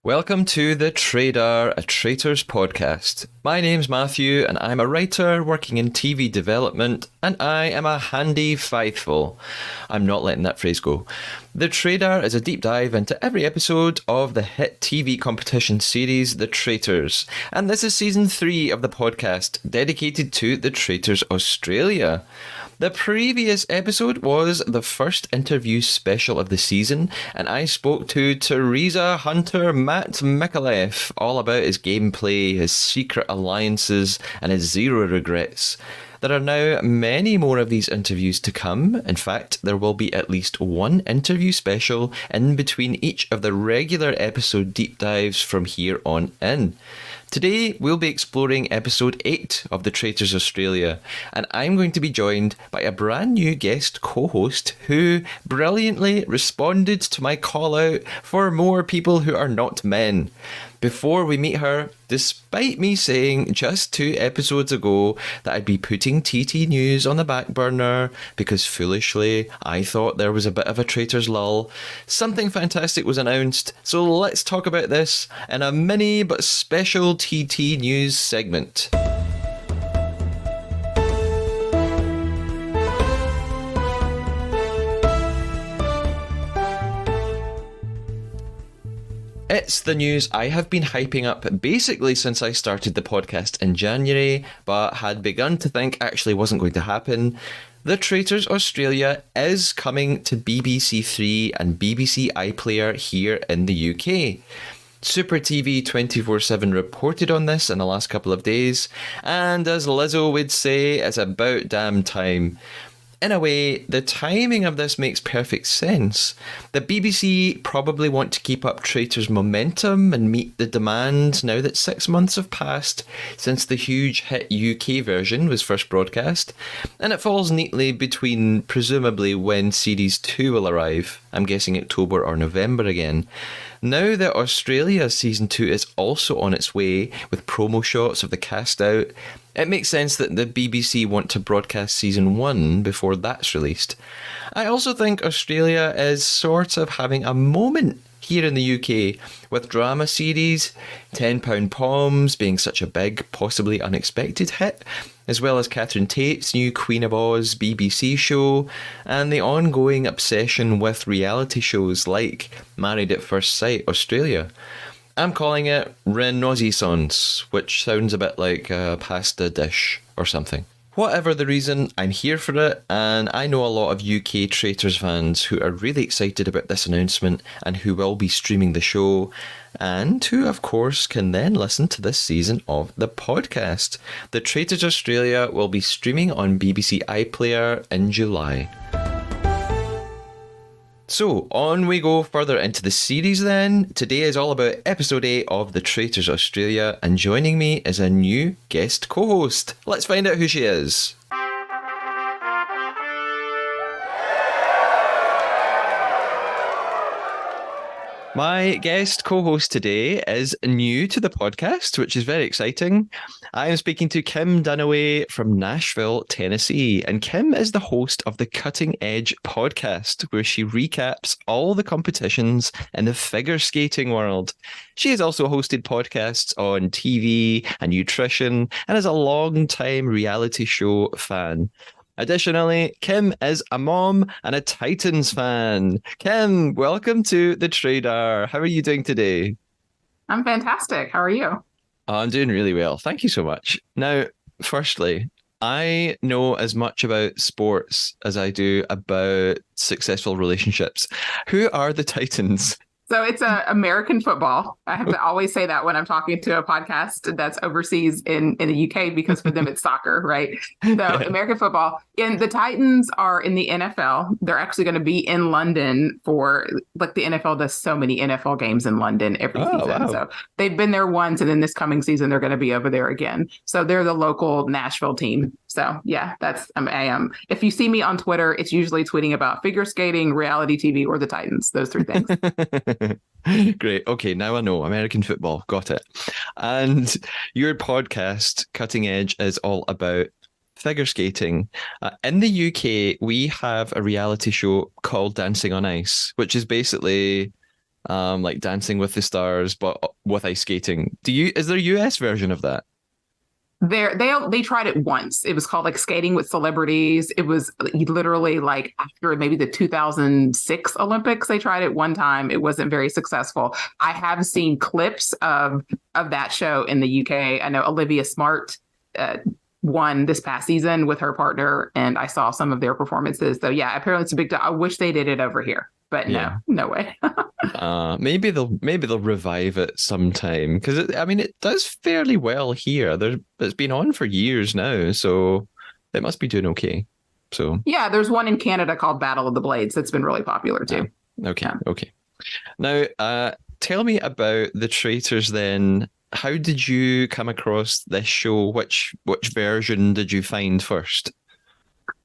Welcome to the Trader, a Traitors podcast. My name's Matthew and I'm a writer working in TV development and I am a handy faithful. I'm not letting that phrase go. The Trader is a deep dive into every episode of the hit TV competition series The Traitors, and this is season 3 of the podcast dedicated to the Traitors Australia. The previous episode was the first interview special of the season, and I spoke to Teresa Hunter Matt Micallef all about his gameplay, his secret alliances, and his zero regrets. There are now many more of these interviews to come. In fact, there will be at least one interview special in between each of the regular episode deep dives from here on in. Today, we'll be exploring episode 8 of the Traitors Australia, and I'm going to be joined by a brand new guest co-host who brilliantly responded to my call out for more people who are not men. Before we meet her, despite me saying just 2 episodes ago that I'd be putting TT News on the back burner because foolishly I thought there was a bit of a traitor's lull, something fantastic was announced, so let's talk about this in a mini but special TT News segment. It's the news I have been hyping up basically since I started the podcast in January, but had begun to think actually wasn't going to happen. The Traitors Australia is coming to BBC Three and BBC iPlayer here in the UK. Super TV 24/7 reported on this in the last couple of days, and as Lizzo would say, it's about damn time. In a way, the timing of this makes perfect sense. The BBC probably want to keep up Traitors' momentum and meet the demand now that 6 months have passed since the huge hit UK version was first broadcast, and it falls neatly between presumably when Series 2 will arrive. I'm guessing October or November again. Now that Australia Season 2 is also on its way with promo shots of the cast out, it makes sense that the BBC want to broadcast Season 1 before that's released. I also think Australia is sort of having a moment here in the UK with drama series, £10 Poms being such a big, possibly unexpected hit, as well as Catherine Tate's new Queen of Oz BBC show, and the ongoing obsession with reality shows like Married at First Sight Australia. I'm calling it Renaissance, which sounds a bit like a pasta dish or something. Whatever the reason, I'm here for it, and I know a lot of UK Traitors fans who are really excited about this announcement and who will be streaming the show, and who of course can then listen to this season of the podcast. The Traitors Australia will be streaming on BBC iPlayer in July. So, on we go further into the series then. Today is all about episode 8 of The Traitors Australia, and joining me is a new guest co-host. Let's find out who she is. My guest co-host today is new to the podcast, which is very exciting. I am speaking to Kim Dunaway from Nashville, Tennessee, and Kim is the host of the Cutting Edge podcast, where she recaps all the competitions in the figure skating world. She has also hosted podcasts on TV and nutrition, and is a long-time reality show fan. Additionally, Kim is a mom and a Titans fan. Kim, welcome to the Trader. How are you doing today? I'm fantastic. How are you? I'm doing really well. Thank you so much. Now, firstly, I know as much about sports as I do about successful relationships. Who are the Titans? So it's American football. I have to always say that when I'm talking to a podcast that's overseas in the UK, because for them it's soccer, right? So yeah. American football. And the Titans are in the NFL. They're actually going to be in London for, like, the NFL does so many NFL games in London every season. Wow. So they've been there once, and then this coming season they're going to be over there again. So they're the local Nashville team. So yeah, I am. If you see me on Twitter, it's usually tweeting about figure skating, reality TV, or the Titans. Those 3 things. Great. Okay, now I know. American football. Got it. And your podcast, Cutting Edge, is all about figure skating. In the UK, we have a reality show called Dancing on Ice, which is basically like Dancing with the Stars, but with ice skating. Is there a US version of that? They tried it once. It was called like Skating with Celebrities. It was literally like after maybe the 2006 Olympics. They tried it one time. It wasn't very successful. I have seen clips of that show in the UK. I know Olivia Smart won this past season with her partner, and I saw some of their performances. So yeah, apparently it's a big deal. I wish they did it over here, but Yeah. no way. Maybe they'll revive it sometime because I mean it does fairly well here. It's been on for years now, so it must be doing okay. So Yeah, there's one in Canada called Battle of the Blades that's been really popular too. okay, Yeah. okay. Now, tell me about the Traitors then. How did you come across this show? Which version did you find first?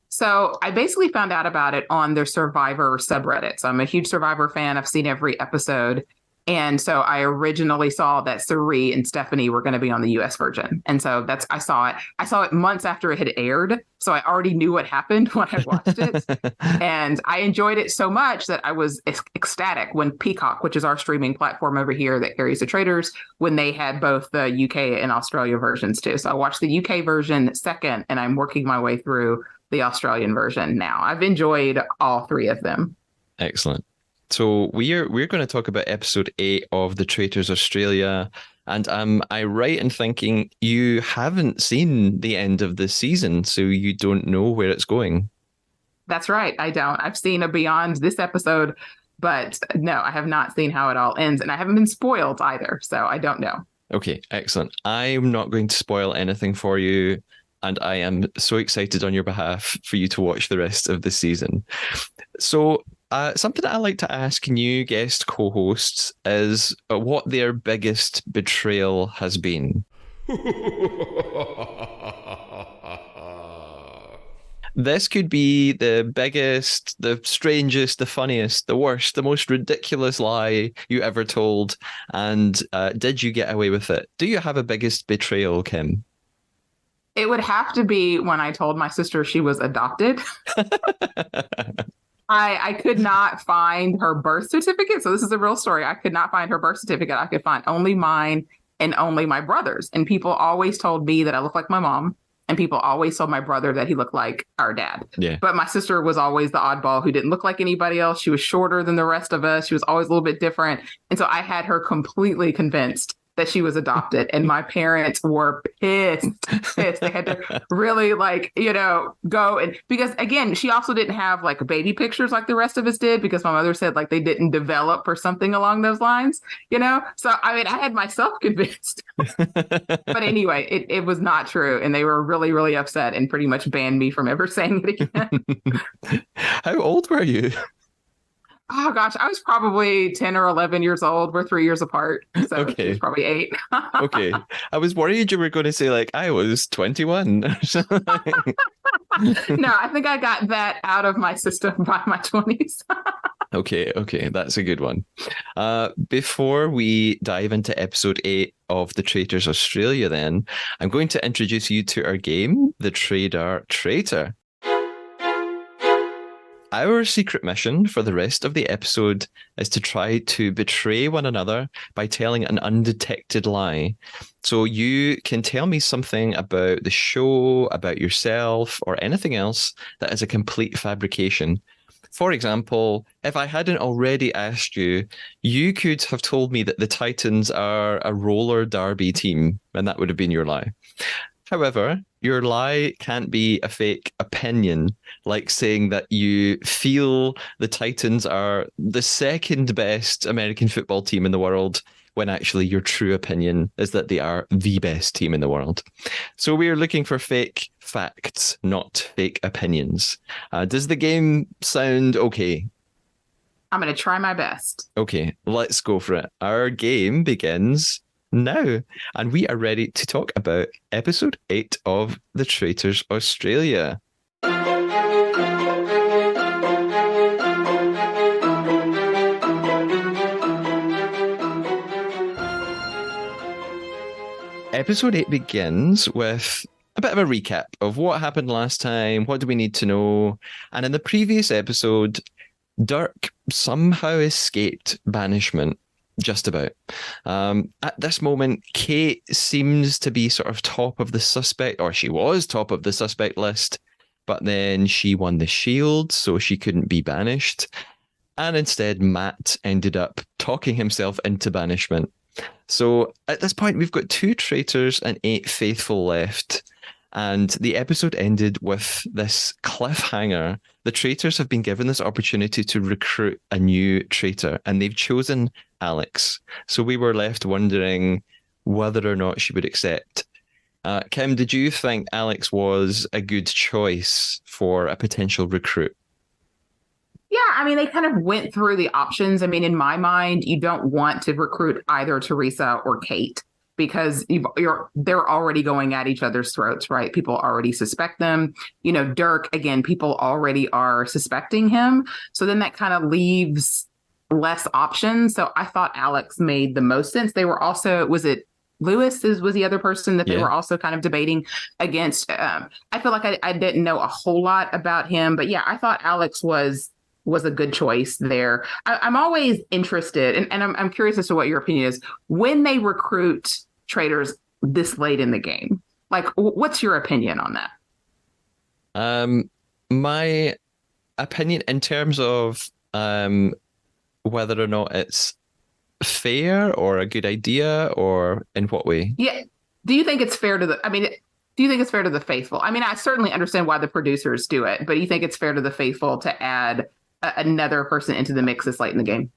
So I basically found out about it on their Survivor subreddit. So I'm a huge Survivor fan. I've seen every episode. And so I originally saw that Suri and Stephanie were going to be on the US version. And so I saw it. I saw it months after it had aired. So I already knew what happened when I watched it. And I enjoyed it so much that I was ecstatic when Peacock, which is our streaming platform over here that carries the Traitors, when they had both the UK and Australia versions too. So I watched the UK version second, and I'm working my way through the Australian version now. I've enjoyed all three of them. Excellent. So we're going to talk about episode 8 of the Traitors Australia, and am I right in thinking you haven't seen the end of this season, so you don't know where it's going? That's right. I don't. I've seen a beyond this episode, but no, I have not seen how it all ends, and I haven't been spoiled either, so I don't know. Okay, excellent. I'm not going to spoil anything for you, and I am so excited on your behalf for you to watch the rest of the season. So, something that I like to ask new guest co-hosts is what their biggest betrayal has been. This could be the biggest, the strangest, the funniest, the worst, the most ridiculous lie you ever told. And did you get away with it? Do you have a biggest betrayal, Kim? It would have to be when I told my sister she was adopted. I could not find her birth certificate. So this is a real story. I could not find her birth certificate. I could find only mine and only my brother's. And people always told me that I look like my mom. And people always told my brother that he looked like our dad. Yeah. But my sister was always the oddball who didn't look like anybody else. She was shorter than the rest of us. She was always a little bit different. And so I had her completely convinced that she was adopted. And my parents were pissed. They had to really go and because again, she also didn't have like baby pictures like the rest of us did because my mother said like they didn't develop or something along those lines. So I mean, I had myself convinced. But anyway, it was not true. And they were really, really upset and pretty much banned me from ever saying it again. How old were you? Oh gosh, I was probably 10 or 11 years old. We're 3 years apart. So Okay. she was probably 8. Okay. I was worried you were going to say like I was 21 or something. No, I think I got that out of my system by my 20s. Okay, that's a good one. Before we dive into episode 8 of the Traitors Australia, then, I'm going to introduce you to our game, the Trader Traitor. Our secret mission for the rest of the episode is to try to betray one another by telling an undetected lie. So you can tell me something about the show, about yourself, or anything else that is a complete fabrication. For example, if I hadn't already asked you, you could have told me that the Titans are a roller derby team, and that would have been your lie. However, your lie can't be a fake opinion, like saying that you feel the Titans are the second best American football team in the world, when actually your true opinion is that they are the best team in the world. So we are looking for fake facts, not fake opinions. Does the game sound okay? I'm going to try my best. Okay, let's go for it. Our game begins now, and we are ready to talk about episode 8 of The Traitors Australia. Episode 8 begins with a bit of a recap of what happened last time, what do we need to know, and in the previous episode, Dirk somehow escaped banishment, just about. At this moment, Kate seems to be sort of top of the suspect, or she was top of the suspect list, but then she won the shield, so she couldn't be banished. And instead, Matt ended up talking himself into banishment. So at this point, we've got 2 traitors and 8 faithful left. And the episode ended with this cliffhanger. The traitors have been given this opportunity to recruit a new traitor, and they've chosen Alex. So we were left wondering whether or not she would accept. Kim, did you think Alex was a good choice for a potential recruit? Yeah, I mean, they kind of went through the options. I mean, in my mind, you don't want to recruit either Teresa or Kate because they're already going at each other's throats, right? People already suspect them. You know, Dirk, again, people already are suspecting him. So then that kind of leaves less options. So I thought Alex made the most sense. They were also, was it Lewis was the other person that they were also kind of debating against. I feel like I didn't know a whole lot about him, but yeah, I thought Alex was a good choice there. I'm always interested, and I'm curious as to what your opinion is when they recruit traitors this late in the game. Like, what's your opinion on that? My opinion in terms of whether or not it's fair or a good idea, or in what way? Yeah. Do you think it's fair to do you think it's fair to the faithful? I mean, I certainly understand why the producers do it, but do you think it's fair to the faithful to add another person into the mix this late in the game?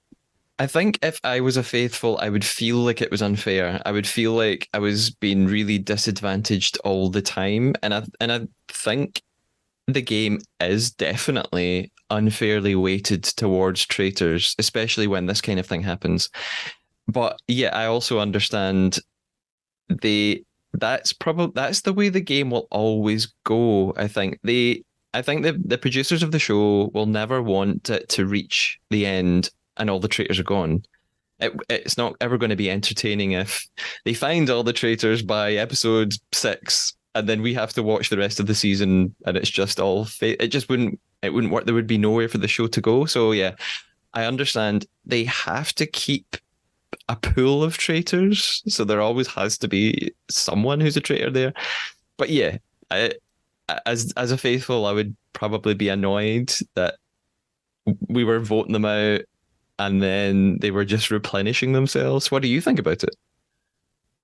I think if I was a faithful, I would feel like it was unfair. I would feel like I was being really disadvantaged all the time. And I think the game is definitely unfairly weighted towards traitors, especially when this kind of thing happens. But yeah, I also understand that's the way the game will always go. I think the producers of the show will never want it to reach the end and all the traitors are gone. It's not ever going to be entertaining if they find all the traitors by episode 6, and then we have to watch the rest of the season and it's just all it just wouldn't work. There would be nowhere for the show to go. So yeah, I understand they have to keep a pool of traitors, so there always has to be someone who's a traitor there. But yeah, as a faithful, I would probably be annoyed that we were voting them out and then they were just replenishing themselves. What do you think about it?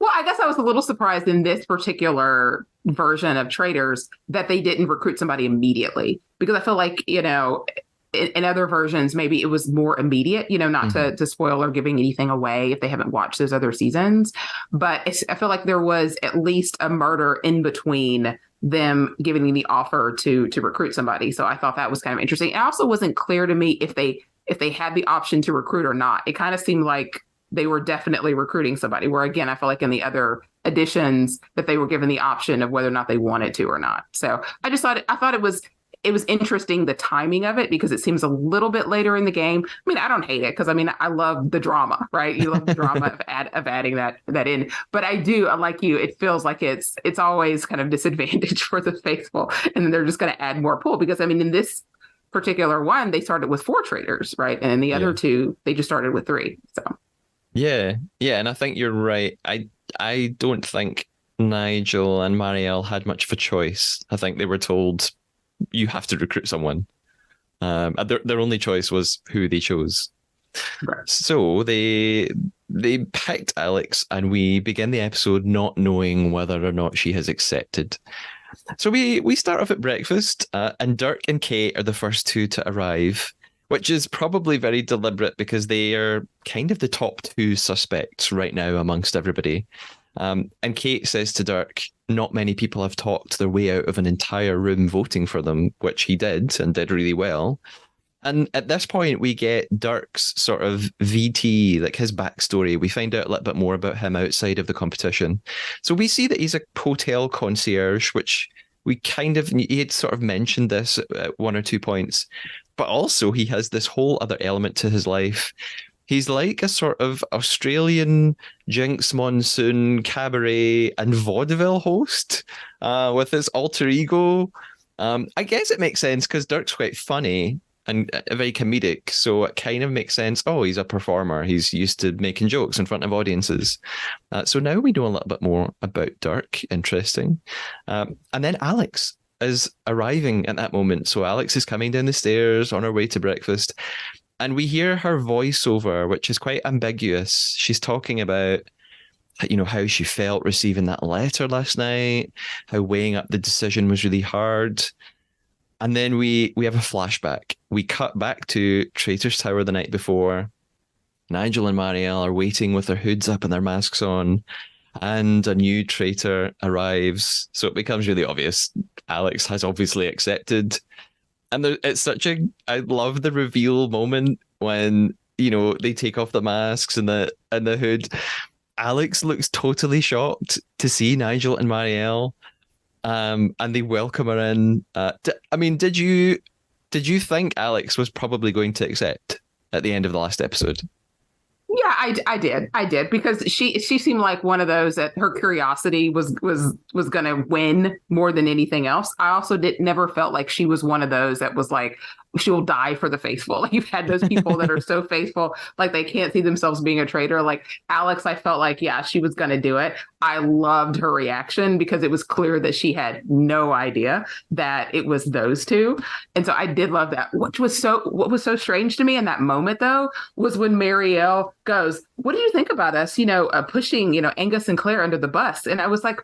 Well, I guess I was a little surprised in this particular version of Traitors that they didn't recruit somebody immediately, because I feel like, in other versions, maybe it was more immediate, not to spoil or giving anything away if they haven't watched those other seasons. But I feel like there was at least a murder in between them giving me the offer to recruit somebody. So I thought that was kind of interesting. It also wasn't clear to me if they had the option to recruit or not. It kind of seemed like they were definitely recruiting somebody, where again, I feel like in the other editions that they were given the option of whether or not they wanted to or not. So I thought it was interesting, the timing of it, because it seems a little bit later in the game. I mean, I don't hate it because I love the drama, right? You love the drama of adding that in. But I do, like you, it feels like it's always kind of disadvantage for the faithful, and then they're just going to add more pool because in this particular one, they started with 4 traitors, right? And in the other 2, they just started with 3. So yeah, and I think you're right. I don't think Nigel and Marielle had much of a choice. I think they were told you have to recruit someone. Their only choice was who they chose. right. So they picked Alex, and we begin the episode not knowing whether or not she has accepted. So we start off at breakfast, and Dirk and Kate are the first 2 to arrive, which is probably very deliberate because they are kind of the top 2 suspects right now amongst everybody. And Kate says to Dirk, not many people have talked their way out of an entire room voting for them, which he did and did really well. And at this point, we get Dirk's sort of VT, like his backstory. We find out a little bit more about him outside of the competition. So we see that he's a hotel concierge, which he had sort of mentioned this at 1 or 2 points, but also he has this whole other element to his life. He's like a sort of Australian Jinx Monsoon cabaret and vaudeville host with his alter ego. I guess it makes sense because Dirk's quite funny. and very comedic. So it kind of makes sense. Oh, he's a performer. He's used to making jokes in front of audiences. So now we know a little bit more about Dirk. Interesting. And then Alex is arriving at that moment. So Alex is coming down the stairs on her way to breakfast. And we hear her voiceover, which is quite ambiguous. She's talking about, how she felt receiving that letter last night, how weighing up the decision was really hard. And then we have a flashback. We cut back to Traitors Tower the night before. Nigel and Marielle are waiting with their hoods up and their masks on, and a new traitor arrives. So it becomes really obvious. Alex has obviously accepted. And I love the reveal moment when, they take off the masks and the hood. Alex looks totally shocked to see Nigel and Marielle. And they welcome her in. Did you think Alex was probably going to accept at the end of the last episode? Yeah, I did because she seemed like one of those that her curiosity was going to win more than anything else. I also never felt like she was one of those that was like, she will die for the faithful. Like, you've had those people that are so faithful, like they can't see themselves being a traitor. Like Alex, I felt like, yeah, she was going to do it. I loved her reaction because it was clear that she had no idea that it was those two. And so I did love that. What was so strange to me in that moment, though, was when Marielle goes, "What do you think about us, pushing, Angus and Claire under the bus?" And I was like,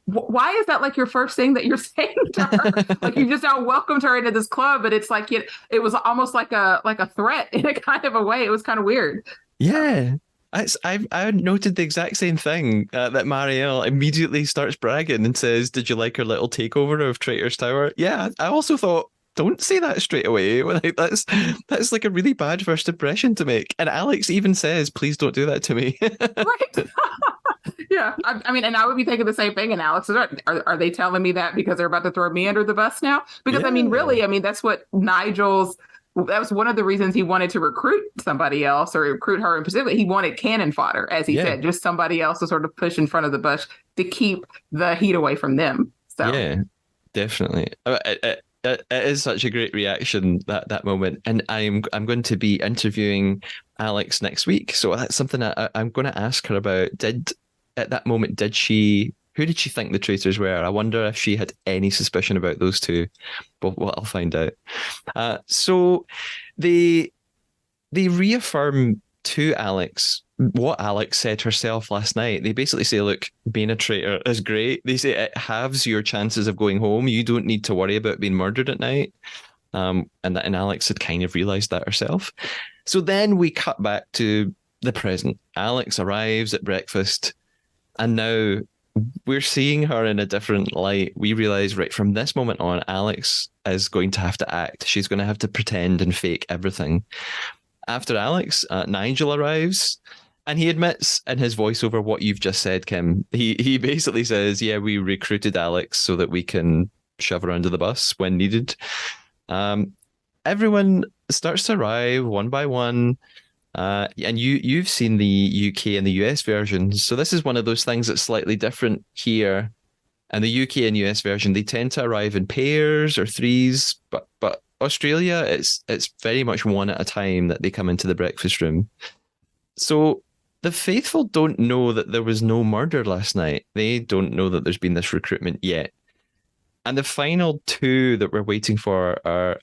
why is that like your first thing that you're saying to her? Like, you just now welcomed her into this club, but it's like it was almost like a threat in a kind of a way. It was kind of weird. Yeah. I noted the exact same thing, that Marielle immediately starts bragging and says, "Did you like her little takeover of Traitors Tower?" Yeah, I also thought, don't say that straight away. Like, that's like a really bad first impression to make. And Alex even says, "Please don't do that to me." Right. Yeah. And I would be thinking the same thing. And Alex is, are they telling me that because they're about to throw me under the bus now? Because really, that's what that was one of the reasons he wanted to recruit somebody else, or recruit her in particular. He wanted cannon fodder, as he said, just somebody else to sort of push in front of the bus to keep the heat away from them. So yeah, definitely. It is such a great reaction, that moment, and I'm going to be interviewing Alex next week, so that's something I'm going to ask her about. At that moment, who did she think the traitors were? I wonder if she had any suspicion about those two. But I'll find out. So they reaffirm to Alex what Alex said herself last night. They basically say, look, being a traitor is great. They say it halves your chances of going home. You don't need to worry about being murdered at night. And Alex had kind of realised that herself. So then we cut back to the present. Alex arrives at breakfast, and now we're seeing her in a different light. We realise right from this moment on, Alex is going to have to act. She's going to have to pretend and fake everything. After Alex, Nigel arrives, and he admits in his voiceover what you've just said, Kim. He basically says, "Yeah, we recruited Alex so that we can shove her under the bus when needed." Everyone starts to arrive one by one. And you've seen the UK and the US versions, so this is one of those things that's slightly different here. And the UK and US version, they tend to arrive in pairs or threes, but Australia, it's very much one at a time that they come into the breakfast room. So the faithful don't know that there was no murder last night. They don't know that there's been this recruitment yet. And the final two that we're waiting for are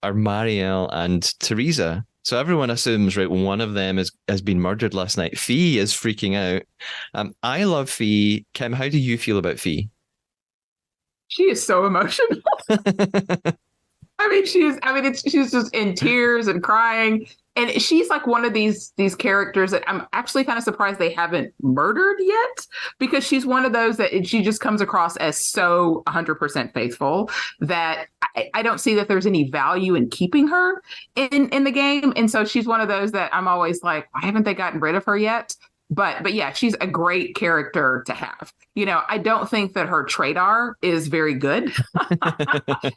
Marielle and Teresa. So everyone assumes, right, one of them has been murdered last night. Fee is freaking out. I love Fee. Kim, how do you feel about Fee? She is so emotional. She's just in tears and crying. And she's like one of these characters that I'm actually kind of surprised they haven't murdered yet, because she's one of those that she just comes across as so 100% faithful that I don't see that there's any value in keeping her in the game. And so she's one of those that I'm always like, why haven't they gotten rid of her yet? But yeah, she's a great character to have. I don't think that her Traitors is very good,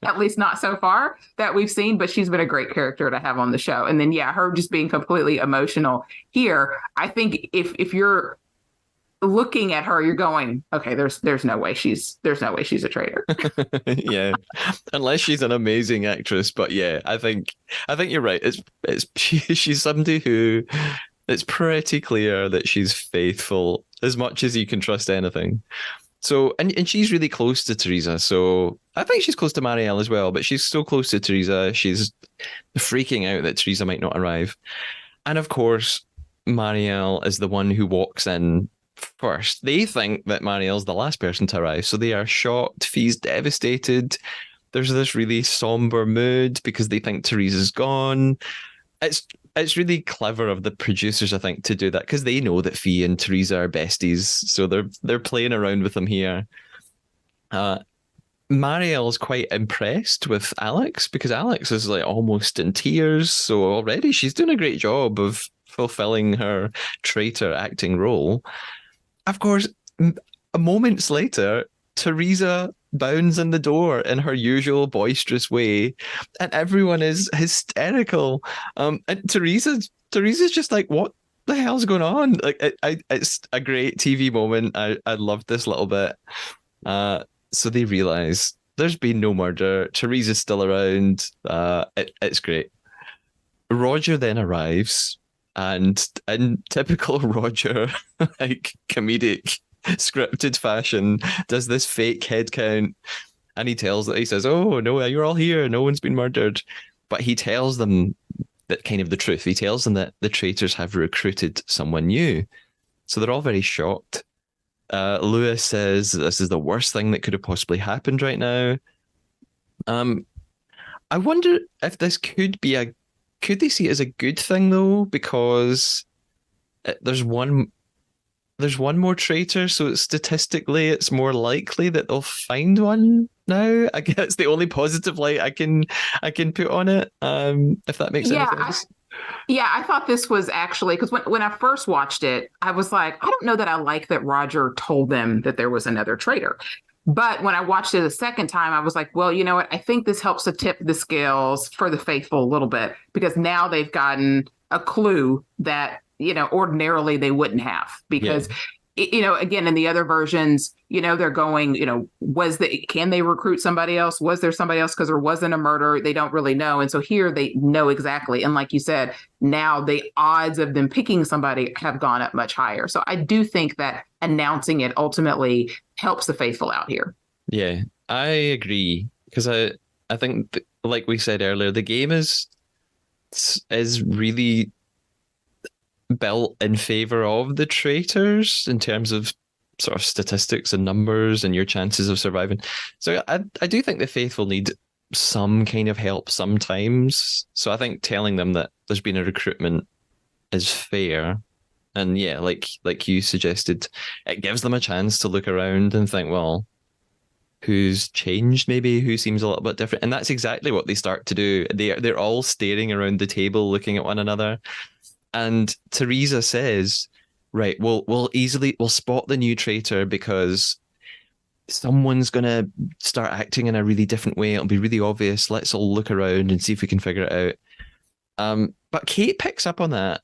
at least not so far that we've seen, but she's been a great character to have on the show. And then, yeah, her just being completely emotional here. I think if you're looking at her, you're going, okay, there's no way she's a traitor. Yeah, unless she's an amazing actress. But yeah, I think you're right. She's somebody who it's pretty clear that she's faithful as much as you can trust anything. So and she's really close to Teresa. So I think she's close to Marielle as well, but she's so close to Teresa. She's freaking out that Teresa might not arrive. And of course, Marielle is the one who walks in first. They think that Marielle's the last person to arrive, so they are shocked. Fee's devastated. There's this really somber mood because they think Teresa's gone. It's it's really clever of the producers, I think, to do that because they know that Fee and Teresa are besties, so they're playing around with them here. Uh, Marielle's quite impressed with Alex because Alex is like almost in tears. So already she's doing a great job of fulfilling her traitor acting role. Of course, moments later, Teresa bounds in the door in her usual boisterous way, and everyone is hysterical. And Teresa's just like, "What the hell's going on?" Like, it's a great TV moment. I loved this little bit. So they realize there's been no murder. Teresa's still around. It's great. Roger then arrives, and in typical Roger, like comedic, scripted fashion, does this fake head count, and he says, "Oh no, you're all here. No one's been murdered," but he tells them that kind of the truth. He tells them that the traitors have recruited someone new, so they're all very shocked. Lewis says this is the worst thing that could have possibly happened right now. Um, I wonder if this could they see it as a good thing though? Because there's one more traitor, so statistically it's more likely that they'll find one now. I guess it's the only positive light I can put on it. If that makes any sense. Yeah, I thought this was actually because when I first watched it, I was like, I don't know that I like that Roger told them that there was another traitor. But when I watched it a second time, I was like, well, you know what? I think this helps to tip the scales for the faithful a little bit because now they've gotten a clue that, ordinarily they wouldn't have because again, in the other versions, they're going, can they recruit somebody else? Was there somebody else? Because there wasn't a murder. They don't really know. And so here they know exactly. And like you said, now the odds of them picking somebody have gone up much higher. So I do think that announcing it ultimately helps the faithful out here. Yeah, I agree because I think like we said earlier, the game is really built in favor of the traitors in terms of sort of statistics and numbers and your chances of surviving. So I do think the faithful need some kind of help sometimes. So I think telling them that there's been a recruitment is fair. And yeah, like you suggested, it gives them a chance to look around and think, well, who's changed maybe, who seems a little bit different. And that's exactly what they start to do. They're all staring around the table looking at one another. And Teresa says, right, we'll spot the new traitor because someone's going to start acting in a really different way. It'll be really obvious. Let's all look around and see if we can figure it out. But Kate picks up on that.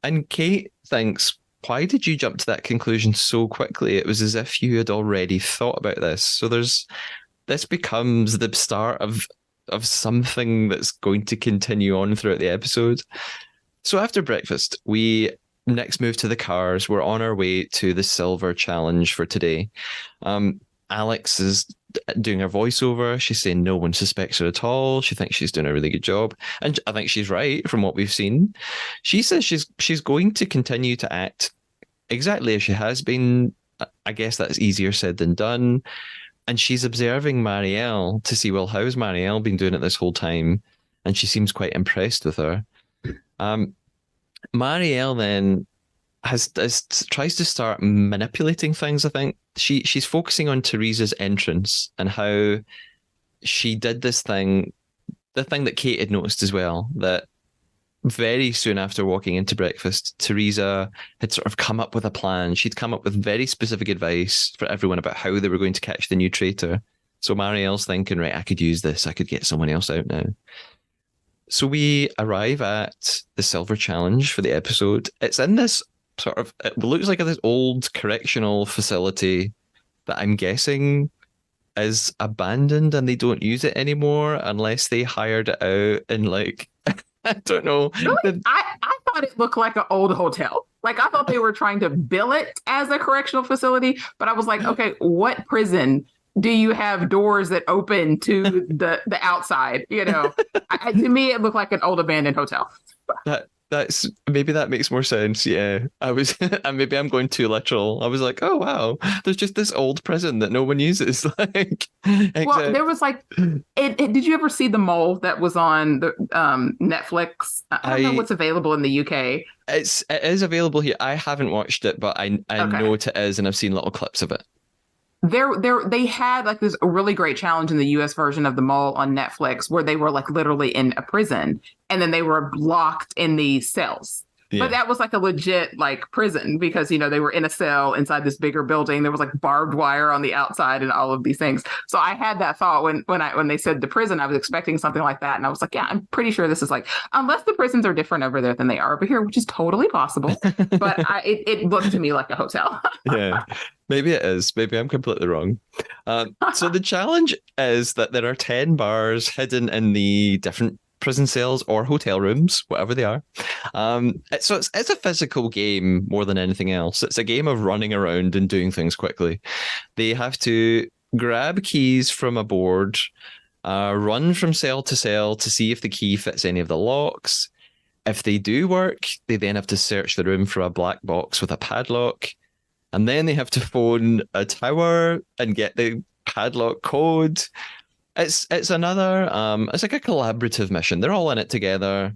And Kate thinks, why did you jump to that conclusion so quickly? It was as if you had already thought about this. So this becomes the start of something that's going to continue on throughout the episode. So after breakfast, we next move to the cars. We're on our way to the silver challenge for today. Alex is doing her voiceover. She's saying no one suspects her at all. She thinks she's doing a really good job. And I think she's right from what we've seen. She says she's going to continue to act exactly as she has been. I guess that's easier said than done. And she's observing Marielle to see, well, how's Marielle been doing it this whole time? And she seems quite impressed with her. Marielle then tries to start manipulating things. I think she's focusing on Teresa's entrance and how she did this thing, the thing that Kate had noticed as well, that very soon after walking into breakfast, Teresa had sort of come up with a plan. She'd come up with very specific advice for everyone about how they were going to catch the new traitor. So Marielle's thinking, right, I could use this. I could get someone else out now. So we arrive at the silver challenge for the episode. It's in this sort of, it looks like this old correctional facility that I'm guessing is abandoned and they don't use it anymore unless they hired it out and like I don't know. Really? I thought it looked like an old hotel. Like I thought they were trying to bill it as a correctional facility, but I was like, okay, what prison do you have doors that open to the outside? To me, it looked like an old abandoned hotel. That's maybe that makes more sense. Yeah, I was, and maybe I'm going too literal. I was like, oh wow, there's just this old prison that no one uses. Like, Well, except there was like, did you ever see the mole that was on the Netflix? I don't know I what's available in the UK. it is available here. I haven't watched it, but I Okay. know it is, and I've seen little clips of it. They had like this really great challenge in the US version of the mole on Netflix where they were like literally in a prison and then they were locked in these cells. But Yeah. that was like a legit like prison because they were in a cell inside this bigger building. There was like barbed wire on the outside and all of these things. So I had that thought when they said the prison, I was expecting something like that. And I was like, yeah, I'm pretty sure this is like unless the prisons are different over there than they are over here, which is totally possible. But it looked to me like a hotel. Yeah, maybe it is. Maybe I'm completely wrong. So the challenge is that there are 10 bars hidden in the different prison cells or hotel rooms, whatever they are. So it's a physical game more than anything else. It's a game of running around and doing things quickly. They have to grab keys from a board, run from cell to cell to see if the key fits any of the locks. If they do work, they then have to search the room for a black box with a padlock. And then they have to phone a tower and get the padlock code. It's another it's like a collaborative mission. They're all in it together.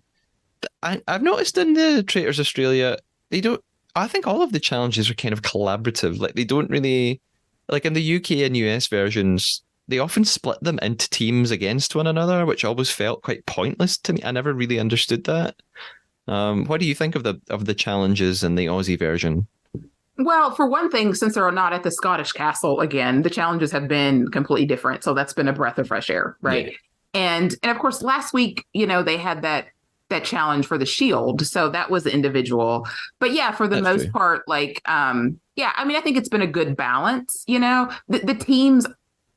I've noticed in the Traitors Australia, they don't I think all of the challenges are kind of collaborative. Like they don't really like in the UK and US versions, they often split them into teams against one another, which always felt quite pointless to me. I never really understood that. What do you think of the challenges in the Aussie version? Well, for one thing, since they're not at the Scottish castle again, the challenges have been completely different. So that's been a breath of fresh air, Yeah, right? And of course, last week, they had that challenge for the shield. So that was individual. But yeah, for the that's most true. part, like yeah, I mean, I think it's been a good balance, The teams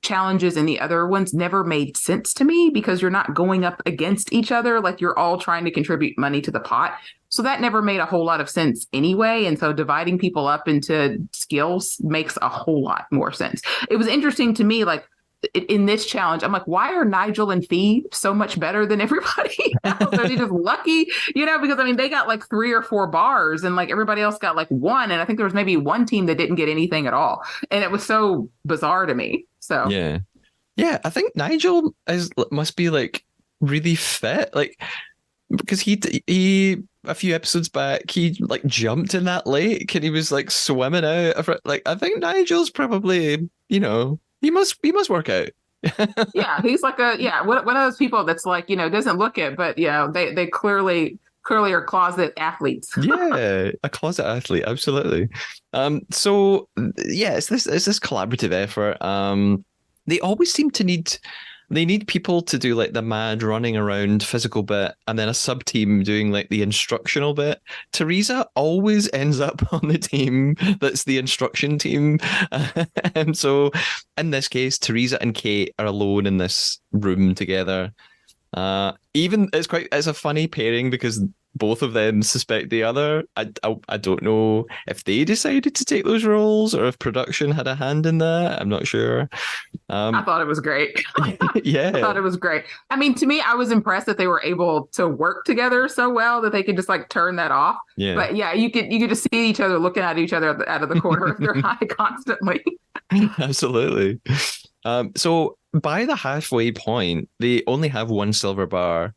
challenges and the other ones never made sense to me because you're not going up against each other, like you're all trying to contribute money to the pot. So that never made a whole lot of sense anyway. And so dividing people up into skills makes a whole lot more sense. It was interesting to me, like in this challenge, I'm like, why are Nigel and Fee so much better than everybody else? Are they just lucky? Because I mean, they got like 3 or 4 bars and like everybody else got like one. And I think there was maybe one team that didn't get anything at all. And it was so bizarre to me. So Yeah. Yeah, I think Nigel is must be like really fit, like because he a few episodes back he like jumped in that lake and he was like swimming out of it. Like I think Nigel's probably he must work out. yeah, he's like one of those people that's like, doesn't look it, but they clearly are closet athletes. Yeah, a closet athlete, absolutely. So yeah, it's this collaborative effort. They always seem to need people to do like the mad running around physical bit and then a sub team doing like the instructional bit. Teresa always ends up on the team that's the instruction team. And so in this case, Teresa and Kate are alone in this room together. Even it's a funny pairing because both of them suspect the other. I don't know if they decided to take those roles or if production had a hand in that. I'm not sure. I Um, thought it was great. I yeah, thought it was great. I mean, to me, I was impressed that they were able to work together so well that they could just like turn that off. yeah, But yeah, you could just see each other looking at each other out of the corner of their eye constantly. absolutely. So by the halfway point, they only have one silver bar.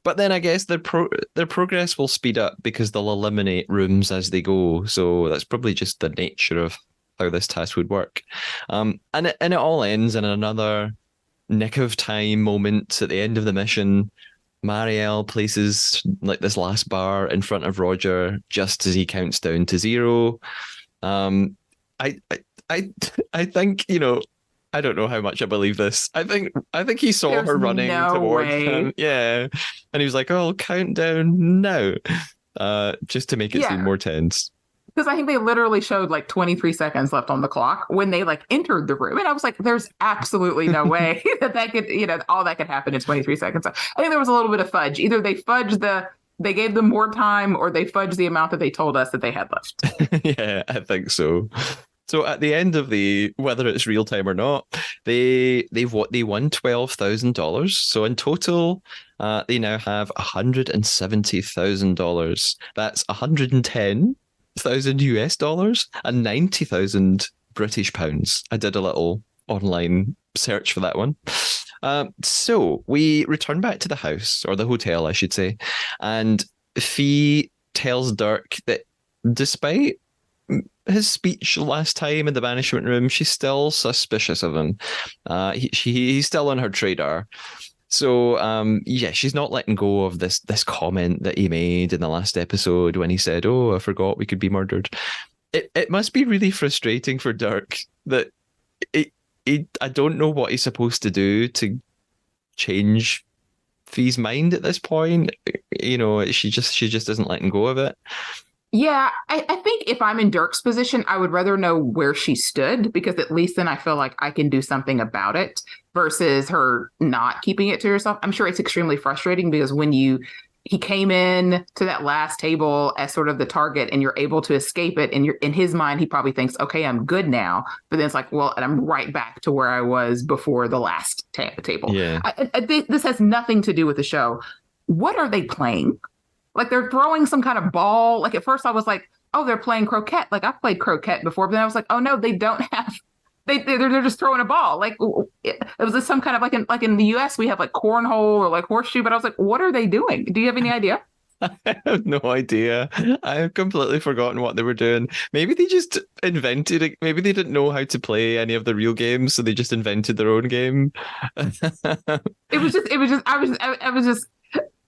But then I guess their progress will speed up because they'll eliminate rooms as they go. So that's probably just the nature of how this task would work. And it all ends in another nick of time moment at the end of the mission. Marielle places like this last bar in front of Roger just as he counts down to zero. Um, I I I, I think I don't know how much I believe this. I think he saw There's her running no towards way. him. Yeah. And he was like, "Oh, count down now." Just to make it seem Yeah, more tense. because I think they literally showed like 23 seconds left on the clock when they like entered the room. And I was like, there's absolutely no way that could, all that could happen in 23 seconds. So I think there was a little bit of fudge. Either they gave them more time or they fudged the amount that they told us that they had left. Yeah, I think so. So at the end of whether it's real time or not, they won $12,000. So in total, they now have $170,000. That's 110,000 US dollars and 90,000 British pounds. I did a little online search for that one. So we return back to the house, or the hotel, I should say, and Fee tells Dirk that despite his speech last time in the banishment room, she's still suspicious of him. He's still on her radar. So, she's not letting go of this comment that he made in the last episode when he said, "Oh, I forgot we could be murdered." It must be really frustrating for Dirk that I don't know what he's supposed to do to change Fee's mind at this point. She just isn't letting go of it. Yeah, I think if I'm in Dirk's position, I would rather know where she stood, because at least then I feel like I can do something about it versus her not keeping it to herself. I'm sure it's extremely frustrating because when he came in to that last table as sort of the target and you're able to escape it, and in his mind, he probably thinks, okay, I'm good now. But then it's like, well, and I'm right back to where I was before the last table. Yeah. I think this has nothing to do with the show. What are they playing? Like they're throwing some kind of ball. Like at first I was like, oh, they're playing croquet. Like I've played croquet before, but then I was like, oh no, they don't have. They're just throwing a ball. Like it was some kind of like in the US we have like cornhole or like horseshoe. But I was like, what are they doing? Do you have any idea? I have no idea. I've completely forgotten what they were doing. Maybe they just invented it. Maybe they didn't know how to play any of the real games, so they just invented their own game.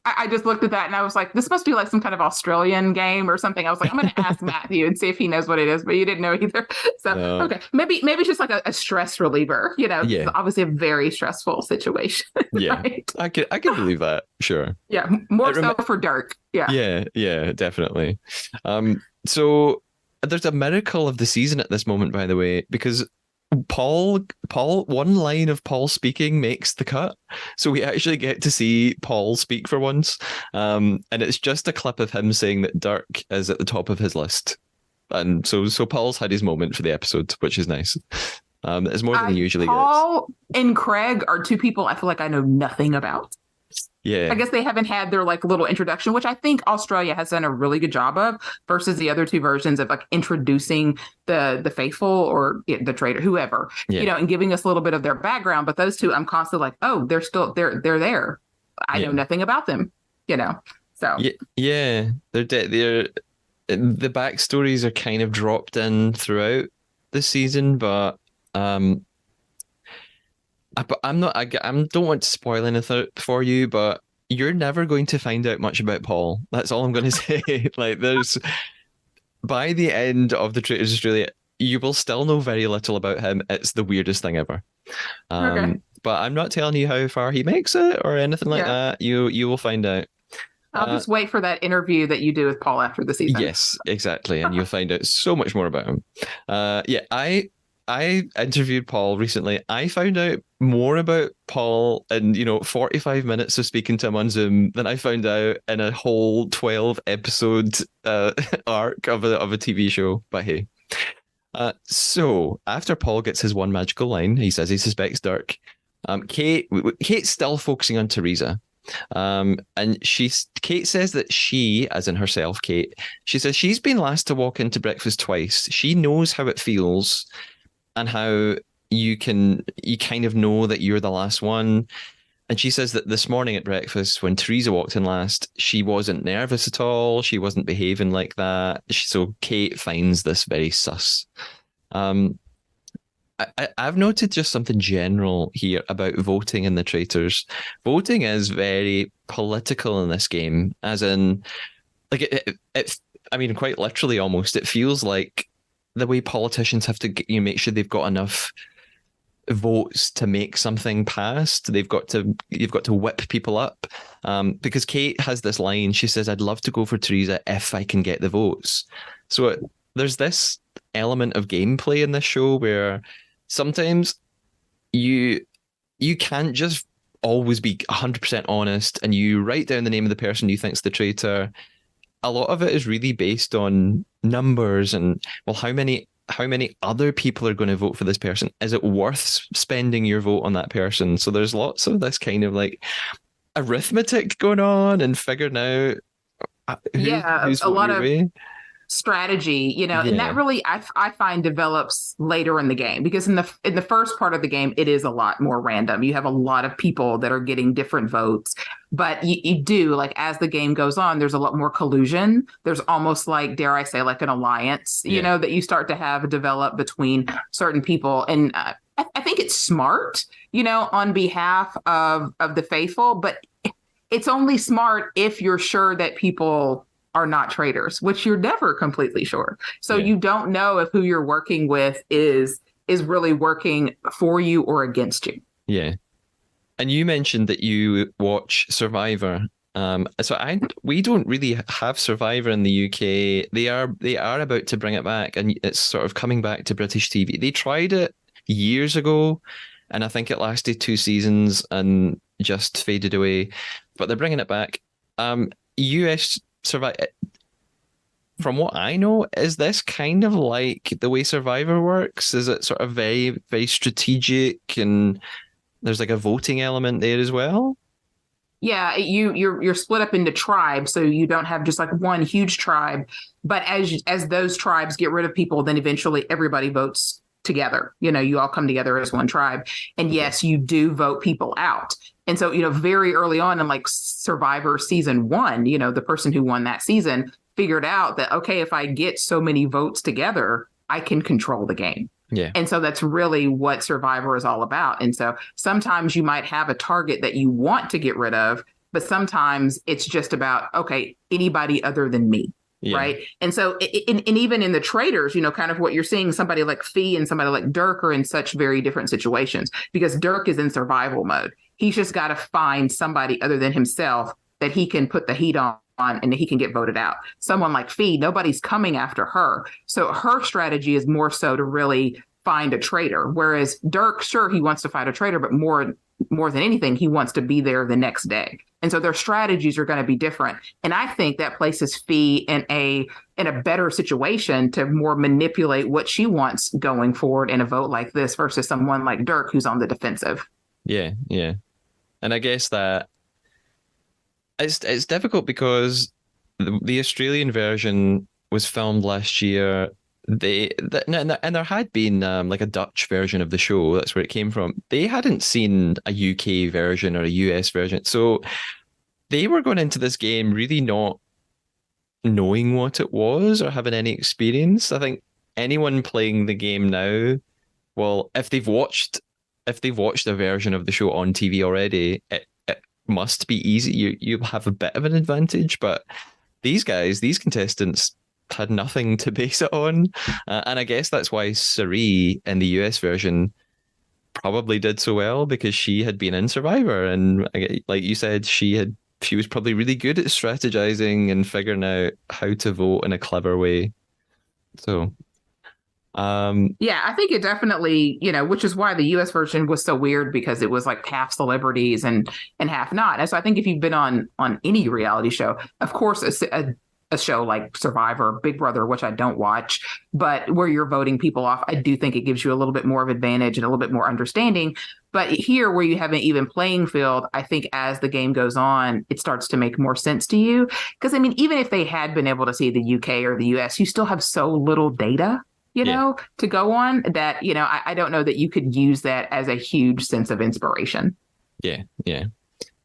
I just looked at that and I was like, this must be like some kind of Australian game or something. I was like, I'm going to ask Matthew and see if he knows what it is, but you didn't know either. So, No. Okay, maybe it's just like a stress reliever, Yeah. It's obviously a very stressful situation. Yeah, right? I can believe that. Sure. Yeah, more so for Dirk. Yeah. Yeah, definitely. So there's a miracle of the season at this moment, by the way, because Paul, one line of Paul speaking makes the cut. So we actually get to see Paul speak for once. And it's just a clip of him saying that Dirk is at the top of his list. And so Paul's had his moment for the episode, which is nice. It's more than he usually gets. Paul and Craig are two people I feel like I know nothing about. Yeah. I guess they haven't had their like little introduction, which I think Australia has done a really good job of versus the other two versions of like introducing the faithful or the traitor, whoever, and giving us a little bit of their background. But those two, I'm constantly like, oh, they're there. I know nothing about them, So yeah, they're the backstories are kind of dropped in throughout the season, but I'm not. I don't want to spoil anything for you, but you're never going to find out much about Paul. That's all I'm going to say. Like, by the end of the Traitors Australia, you will still know very little about him. It's the weirdest thing ever. Okay. But I'm not telling you how far he makes it or anything like that. You will find out. I'll just wait for that interview that you do with Paul after the season. Yes, exactly, and you'll find out so much more about him. I interviewed Paul recently. I found out more about Paul in 45 minutes of speaking to him on Zoom than I found out in a whole 12 episode arc of a TV show. But hey, so after Paul gets his one magical line, he says he suspects Dirk. Kate's still focusing on Teresa. And Kate says that she, as in herself, Kate, she says she's been last to walk into breakfast twice. She knows how it feels and how you kind of know that you're the last one. And she says that this morning at breakfast, when Teresa walked in last, she wasn't nervous at all. She wasn't behaving like that. So Kate finds this very sus. I've noted just something general here about voting in the Traitors. Voting is very political in this game, as in, like, I mean, quite literally almost, it feels like the way politicians have to make sure they've got enough votes to make something passed. You've got to whip people up. Because Kate has this line, she says, I'd love to go for Teresa if I can get the votes. So there's this element of gameplay in this show where sometimes you you can't just always be 100% honest and you write down the name of the person you think's the traitor. A lot of it is really based on numbers and, well, how many other people are going to vote for this person? Is it worth spending your vote on that person? So there's lots of this kind of like arithmetic going on and figuring out Yeah, who's a voting lot your of way. strategy, and Yeah, that really I find develops later in the game because in the first part of the game it is a lot more random. You have a lot of people that are getting different votes, but you do like as the game goes on, there's a lot more collusion. There's almost like, dare I say, like an alliance, yeah, that you start to have develop between certain people, and I think it's smart, on behalf of the faithful, but it's only smart if you're sure that people are not traitors, which you're never completely sure. So yeah, you don't know if who you're working with is really working for you or against you. yeah. And you mentioned that you watch Survivor. So we don't really have Survivor in the UK. They are about to bring it back, and it's sort of coming back to British TV. They tried it years ago, and I think it lasted 2 seasons and just faded away. But they're bringing it back. US Survivor, from what I know, is this kind of like the way Survivor works? Is it sort of very, very strategic and there's like a voting element there as well? Yeah, you're split up into tribes, so you don't have just like one huge tribe. But as those tribes get rid of people, then eventually everybody votes together. You all come together as one tribe. And Okay. yes, you do vote people out. And so, very early on in like Survivor season one, the person who won that season figured out that, okay, if I get so many votes together, I can control the game. Yeah. And so that's really what Survivor is all about. And so sometimes you might have a target that you want to get rid of, but sometimes it's just about, okay, anybody other than me. Yeah. Right. And so, and even in the Traitors, kind of what you're seeing, somebody like Fee and somebody like Dirk are in such very different situations because Dirk is in survival mode. He's just got to find somebody other than himself that he can put the heat on and he can get voted out. Someone like Fee, nobody's coming after her. So her strategy is more so to really find a traitor. Whereas Dirk, sure, he wants to fight a traitor, but more than anything, he wants to be there the next day. And so their strategies are going to be different. And I think that places Fee in a better situation to more manipulate what she wants going forward in a vote like this versus someone like Dirk who's on the defensive. Yeah. Yeah. And I guess that it's difficult because the Australian version was filmed last year. And there had been like a Dutch version of the show. That's where it came from. They hadn't seen a UK version or a US version, so they were going into this game really not knowing what it was or having any experience. I think anyone playing the game now, well, if they've watched a version of the show on TV already, it must be easy. You have a bit of an advantage, but these contestants had nothing to base it on, and I guess that's why Sari in the US version probably did so well because she had been in Survivor, and like you said, she was probably really good at strategizing and figuring out how to vote in a clever way. So, um, Yeah, I think it definitely, which is why the US version was so weird because it was like half celebrities and half not. And so I think if you've been on any reality show, of course a show like Survivor, Big Brother, which I don't watch, but where you're voting people off, I do think it gives you a little bit more of advantage and a little bit more understanding. But here, where you have an even playing field, I think as the game goes on, it starts to make more sense to you. Because I mean, even if they had been able to see the UK or the US, you still have so little data, yeah, to go on that, I don't know that you could use that as a huge sense of inspiration. yeah, yeah.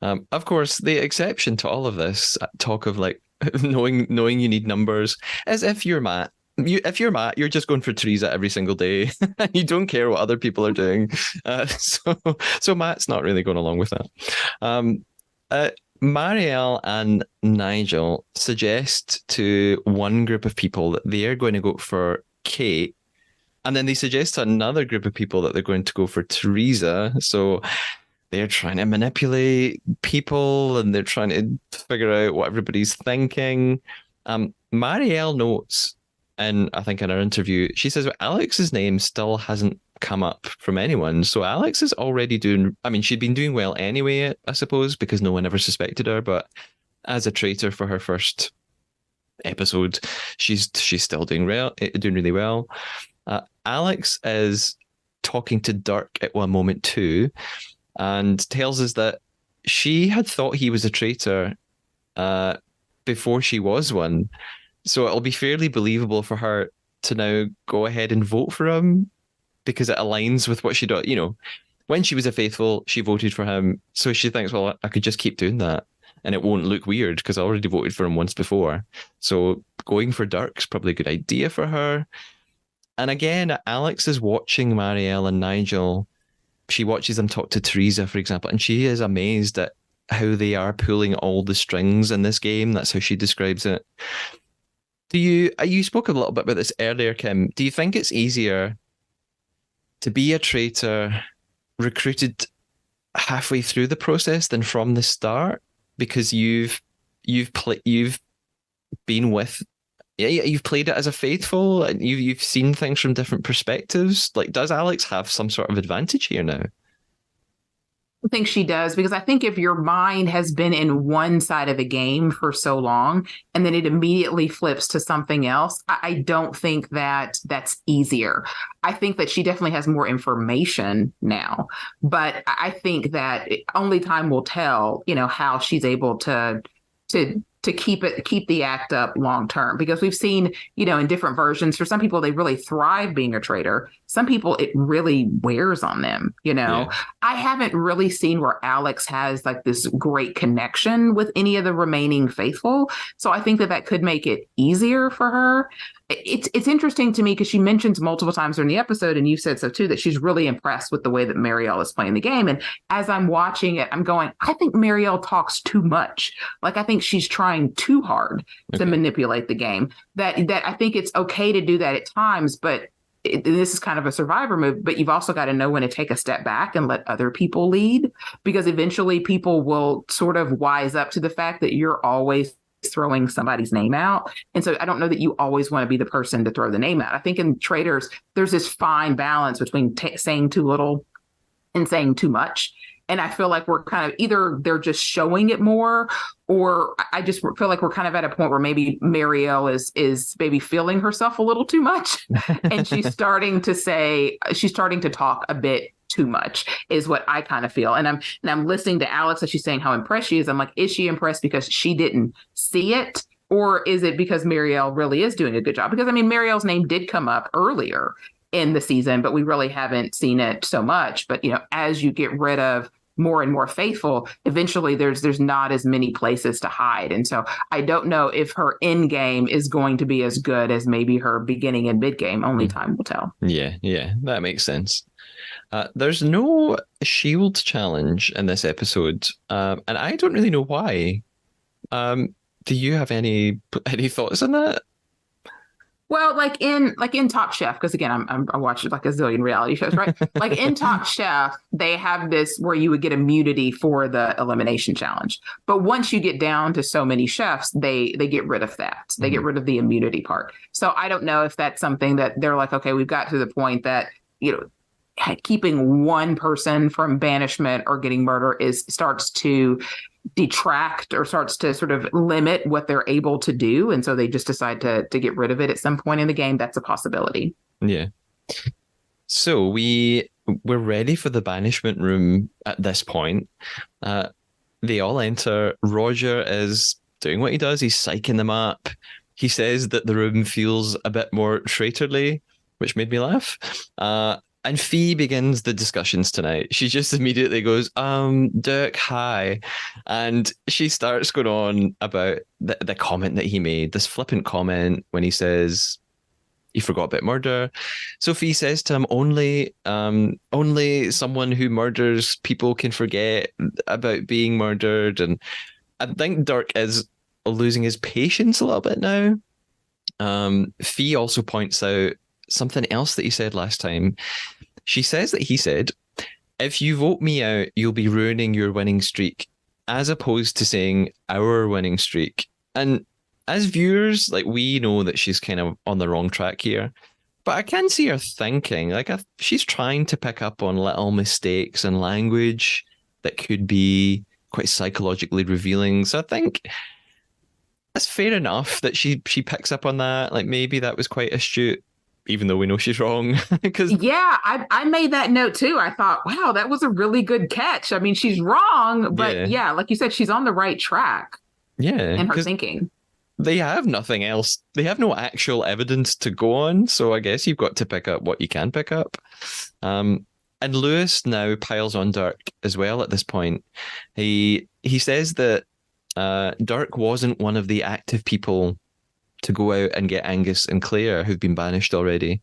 Of course, the exception to all of this talk of like knowing you need numbers is if you're Matt. If you're Matt, you're just going for Teresa every single day. You don't care what other people are doing. So Matt's not really going along with that. Um, uh, Marielle and Nigel suggest to one group of people that they are going to go for Kate, and then they suggest to another group of people that they're going to go for Teresa. So they're trying to manipulate people and they're trying to figure out what everybody's thinking. Marielle notes and I think in our interview, she says Alex's name still hasn't come up from anyone. So Alex is already doing, I mean, she'd been doing well anyway, I suppose, because no one ever suspected her. But as a traitor for her first episode, she's still doing really well. Alex is talking to Dirk at one moment too, and tells us that she had thought he was a traitor before she was one. So it'll be fairly believable for her to now go ahead and vote for him because it aligns with what she does. You know, when she was a faithful, she voted for him. So she thinks, well, I could just keep doing that and it won't look weird because I already voted for him once before. So going for Dirk's probably a good idea for her. And again, Alex is watching Marielle and Nigel. She watches them talk to Teresa, for example, and she is amazed at how they are pulling all the strings in this game. That's how she describes it. You spoke a little bit about this earlier, Kim. Do you think it's easier to be a traitor recruited halfway through the process than from the start? Because you've been with, yeah, you've played it as a faithful and you've seen things from different perspectives. Like, does Alex have some sort of advantage here now? I think she does, because I think if your mind has been in one side of the game for so long and then it immediately flips to something else, I don't think that that's easier. I think that she definitely has more information now, but I think that only time will tell, how she's able to keep the act up long term, because we've seen, in different versions, for some people, they really thrive being a traitor. Some people, it really wears on them. Yeah. I haven't really seen where Alex has like this great connection with any of the remaining faithful. So I think that could make it easier for her. It's interesting to me because she mentions multiple times during the episode, and you said so too, that she's really impressed with the way that Marielle is playing the game. And as I'm watching it, I'm going, I think Marielle talks too much. Like, I think she's trying too hard to manipulate the game. That I think it's okay to do that at times, but this is kind of a survivor move. But you've also got to know when to take a step back and let other people lead, because eventually people will sort of wise up to the fact that you're always throwing somebody's name out. And so I don't know that you always want to be the person to throw the name out. I think in Traitors, there's this fine balance between saying too little and saying too much. And I feel like we're kind of either they're just showing it more, or I just feel like we're kind of at a point where maybe Marielle is maybe feeling herself a little too much. And she's starting to talk a bit too much, is what I kind of feel. And I'm listening to Alex as she's saying how impressed she is. I'm like, is she impressed because she didn't see it? Or is it because Marielle really is doing a good job? Because I mean, Marielle's name did come up earlier in the season, but we really haven't seen it so much. But as you get rid of more and more faithful, eventually there's not as many places to hide. And so I don't know if her end game is going to be as good as maybe her beginning and mid game. Only time will tell. Yeah, that makes sense. There's no shield challenge in this episode, and I don't really know why. Do you have any thoughts on that? Well, like in Top Chef, because again, I watch like a zillion reality shows, right? Like in Top Chef, they have this where you would get immunity for the elimination challenge. But once you get down to so many chefs, they get rid of that. They get rid of the immunity part. So I don't know if that's something that they're like, okay, we've got to the point that, keeping one person from banishment or getting murder starts to detract or starts to sort of limit what they're able to do. And so they just decide to get rid of it at some point in the game. That's a possibility. Yeah. So we're ready for the banishment room at this point. They all enter. Roger is doing what he does. He's psyching them up. He says that the room feels a bit more traitorly, which made me laugh. And Fee begins the discussions tonight. She just immediately goes, Dirk, hi. And she starts going on about the comment that he made, this flippant comment when he says he forgot about murder. So Fee says to him, only someone who murders people can forget about being murdered. And I think Dirk is losing his patience a little bit now. Fee also points out something else that he said last time. She says that he said, if you vote me out, you'll be ruining your winning streak, as opposed to saying our winning streak. And as viewers, like we know that she's kind of on the wrong track here. But I can see her thinking, like she's trying to pick up on little mistakes in language that could be quite psychologically revealing. So I think that's fair enough that she picks up on that. Like maybe that was quite astute, even though we know she's wrong. Because Yeah, I made that note too. I thought, wow, that was a really good catch. I mean, she's wrong, but yeah, yeah, like you said, she's on the right track yeah, in her because thinking. they have nothing else. They have no actual evidence to go on. So I guess you've got to pick up what you can pick up. Um, and Lewis now piles on Dirk as well at this point. He says that Dirk wasn't one of the active people to go out and get Angus and Claire, who've been banished already.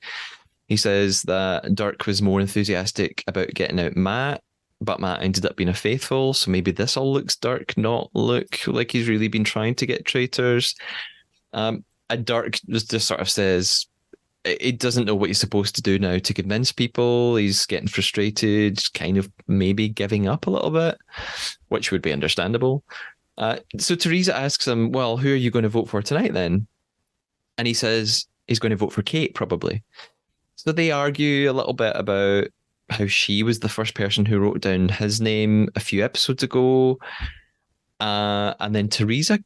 He says that Dirk was more enthusiastic about getting out Matt, but Matt ended up being a faithful. So maybe this all looks Dirk, not look like he's really been trying to get traitors. And Dirk just sort of says he doesn't know what he's supposed to do now to convince people. He's getting frustrated, kind of maybe giving up a little bit, which would be understandable. So Teresa asks him, well, who are you going to vote for tonight then? And he says he's going to vote for Kate, probably. So they argue a little bit about how she was the first person who wrote down his name a few episodes ago. And then Teresa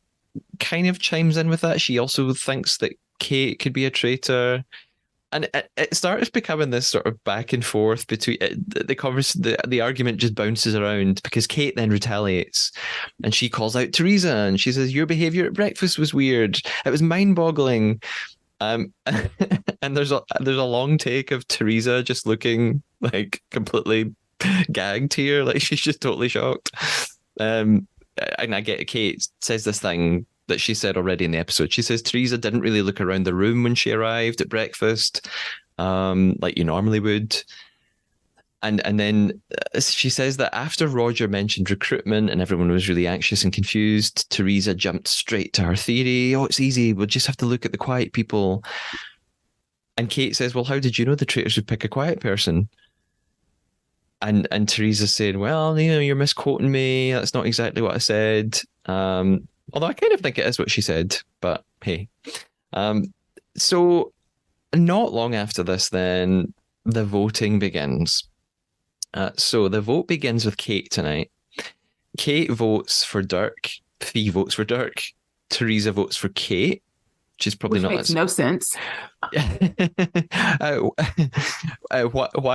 kind of chimes in with that. She also thinks that Kate could be a traitor. And it starts becoming this sort of back and forth between the argument just bounces around because Kate then retaliates and she calls out Teresa and she says, your behavior at breakfast was weird. It was mind boggling. And there's a long take of Teresa just looking like completely gagged here, like she's just totally shocked. And I get Kate says this thing that she said already in the episode. She says Teresa didn't really look around the room when she arrived at breakfast, like you normally would. And then she says that after Roger mentioned recruitment and everyone was really anxious and confused, Teresa jumped straight to her theory. Oh, it's easy. We'll just have to look at the quiet people. And Kate says, well, how did you know the traitors would pick a quiet person? And Teresa said, well, you're misquoting me. That's not exactly what I said. Although I kind of think it is what she said, but hey. So not long after this, then the voting begins. So the vote begins with Kate tonight. Kate votes for Dirk. Fee votes for Dirk. Teresa votes for Kate. She's probably Which not. makes no sense. Why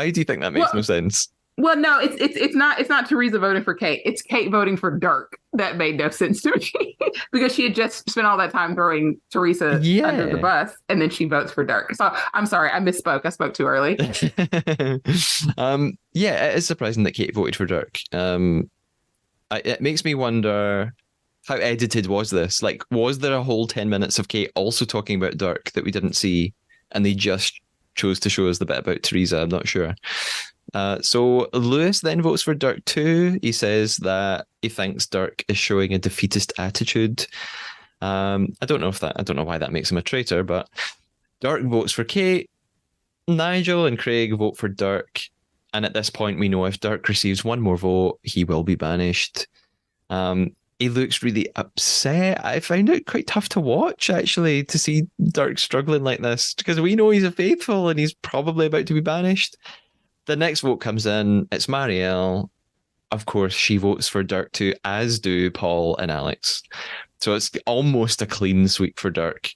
do you think that makes no sense? Well, no, it's not Teresa voting for Kate. It's Kate voting for Dirk. That made no sense to me because she had just spent all that time throwing Teresa under the bus, and then she votes for Dirk. So I'm sorry, I misspoke. I spoke too early. Yeah, it is surprising that Kate voted for Dirk. It makes me wonder how edited was this? Like, was there a whole 10 minutes of Kate also talking about Dirk that we didn't see, and they just chose to show us the bit about Teresa? I'm not sure. So Lewis then votes for Dirk too. He says that he thinks Dirk is showing a defeatist attitude. I don't know why that makes him a traitor, but Dirk votes for Kate. Nigel and Craig vote for Dirk. And at this point, we know if Dirk receives one more vote, he will be banished. He looks really upset. I find it quite tough to watch, actually, to see Dirk struggling like this, because we know he's a faithful and he's probably about to be banished. The next vote comes in. It's Marielle. Of course, she votes for Dirk too, as do Paul and Alex. So it's almost a clean sweep for Dirk.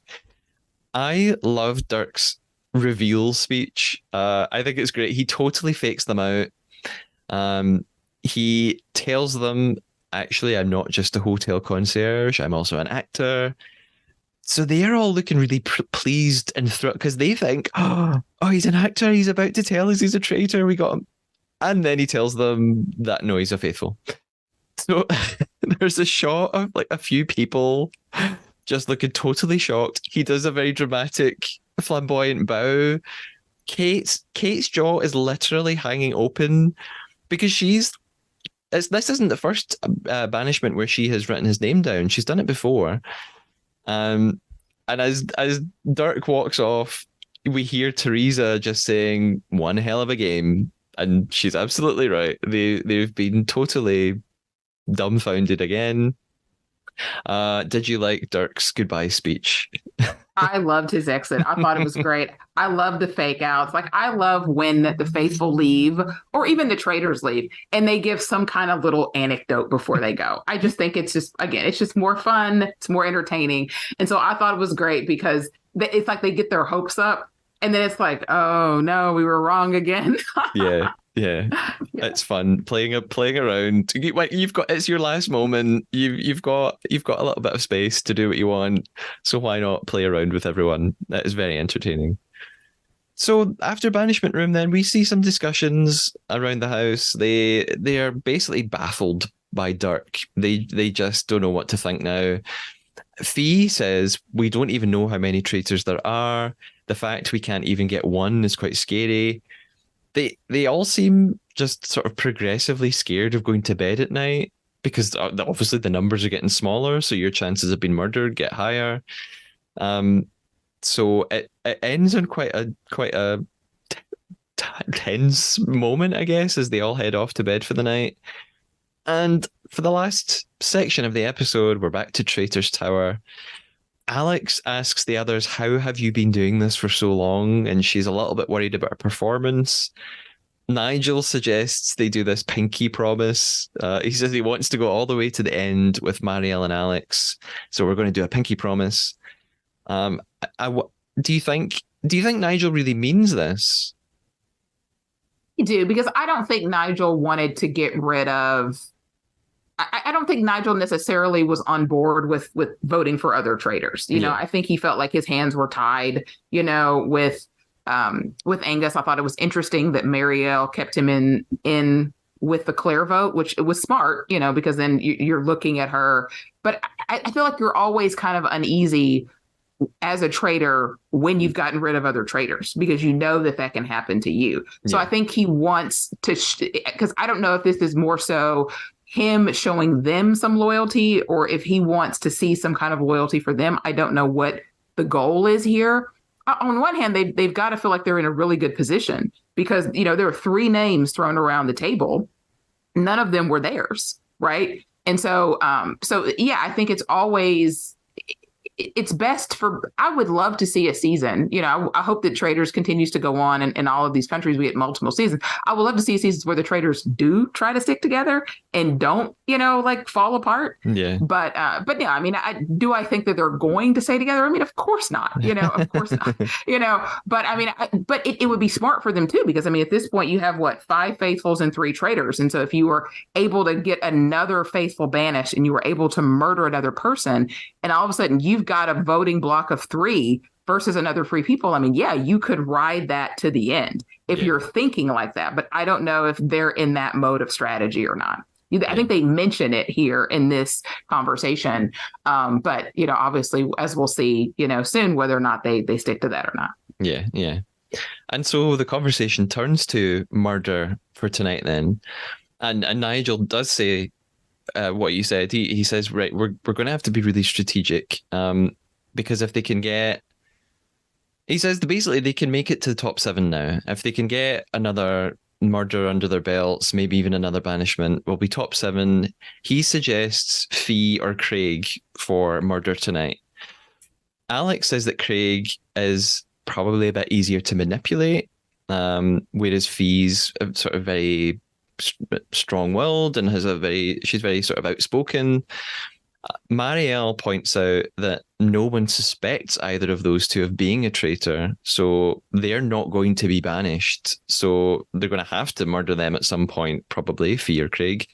I love Dirk's reveal speech. I think it's great. He totally fakes them out. He tells them, actually, I'm not just a hotel concierge. I'm also an actor. So they're all looking really pleased and thrilled because they think, oh, he's an actor. He's about to tell us he's a traitor. We got him. And then he tells them that no, he's a faithful. So there's a shot of like a few people just looking totally shocked. He does a very dramatic, flamboyant bow. Kate's jaw is literally hanging open because this isn't the first banishment where she has written his name down. She's done it before. And as Dirk walks off, we hear Teresa just saying, one hell of a game. And she's absolutely right. They've been totally dumbfounded again. Did you like Dirk's goodbye speech? I loved his exit. I thought it was great. I love the fake outs. Like I love when the faithful leave or even the traitors leave and they give some kind of little anecdote before they go. I just think it's just again, it's just more fun, it's more entertaining. And so I thought it was great because it's like they get their hopes up and then it's like, oh no, we were wrong again. Yeah, yeah, Yeah. it's fun playing around. You've got it's your last moment. You've got a little bit of space to do what you want. So why not play around with everyone? That is very entertaining. So after banishment room, then we see some discussions around the house. They are basically baffled by Dirk. They just don't know what to think now. Fee says we don't even know how many traitors there are. The fact we can't even get one is quite scary. They all seem just sort of progressively scared of going to bed at night because obviously the numbers are getting smaller, so your chances of being murdered get higher. So it ends on quite a tense moment, I guess, as they all head off to bed for the night. And for the last section of the episode, we're back to Traitor's Tower. Alex asks the others, how have you been doing this for so long? And she's a little bit worried about her performance. Nigel suggests they do this pinky promise. He says he wants to go all the way to the end with Marielle and Alex. So we're going to do a pinky promise. Do you think Nigel really means this? I do because I don't think Nigel wanted to get rid of I don't think Nigel necessarily was on board with voting for other traitors. You know, I think he felt like his hands were tied, you know, with Angus. I thought it was interesting that Marielle kept him in with the Claire vote, which it was smart, you know, because then you're looking at her. But I feel like you're always kind of uneasy as a traitor when you've gotten rid of other traitors because you know that can happen to you. So I think he wants to, because I don't know if this is more so him showing them some loyalty or if he wants to see some kind of loyalty for them. I don't know what the goal is here. On one hand, they've got to feel like they're in a really good position because, you know, there are 3 names thrown around the table. None of them were theirs, right? And so, yeah, I think it's best for, I would love to see a season. You know, I hope that Traitors continues to go on in all of these countries. We get multiple seasons. I would love to see seasons where the Traitors do try to stick together and don't, you know, like fall apart. Yeah. But yeah, I mean, I think that they're going to stay together? I mean, of course not, you know, of course not, you know, but I mean, but it would be smart for them too, because I mean, at this point you have 5 faithfuls and 3 traitors. And so if you were able to get another faithful banished and you were able to murder another person and all of a sudden you've got a voting block of 3 versus another 3 people, I mean, yeah, you could ride that to the end if you're thinking like that. But I don't know if they're in that mode of strategy or not. I think they mention it here in this conversation. But, you know, obviously, as we'll see, you know, soon, whether or not they stick to that or not. Yeah, yeah. And so the conversation turns to murder for tonight then. And Nigel does say what you said. He says, right, we're going to have to be really strategic because if they can get, he says that basically they can make it to the top 7 now. If they can get another murder under their belts, maybe even another banishment, will be top 7. He suggests Fee or Craig for murder tonight. Alex says that Craig is probably a bit easier to manipulate, whereas Fee's sort of very strong-willed and she's very sort of outspoken. Marielle points out that no one suspects either of those 2 of being a traitor, so they're not going to be banished. So they're going to have to murder them at some point, probably Fee or Craig.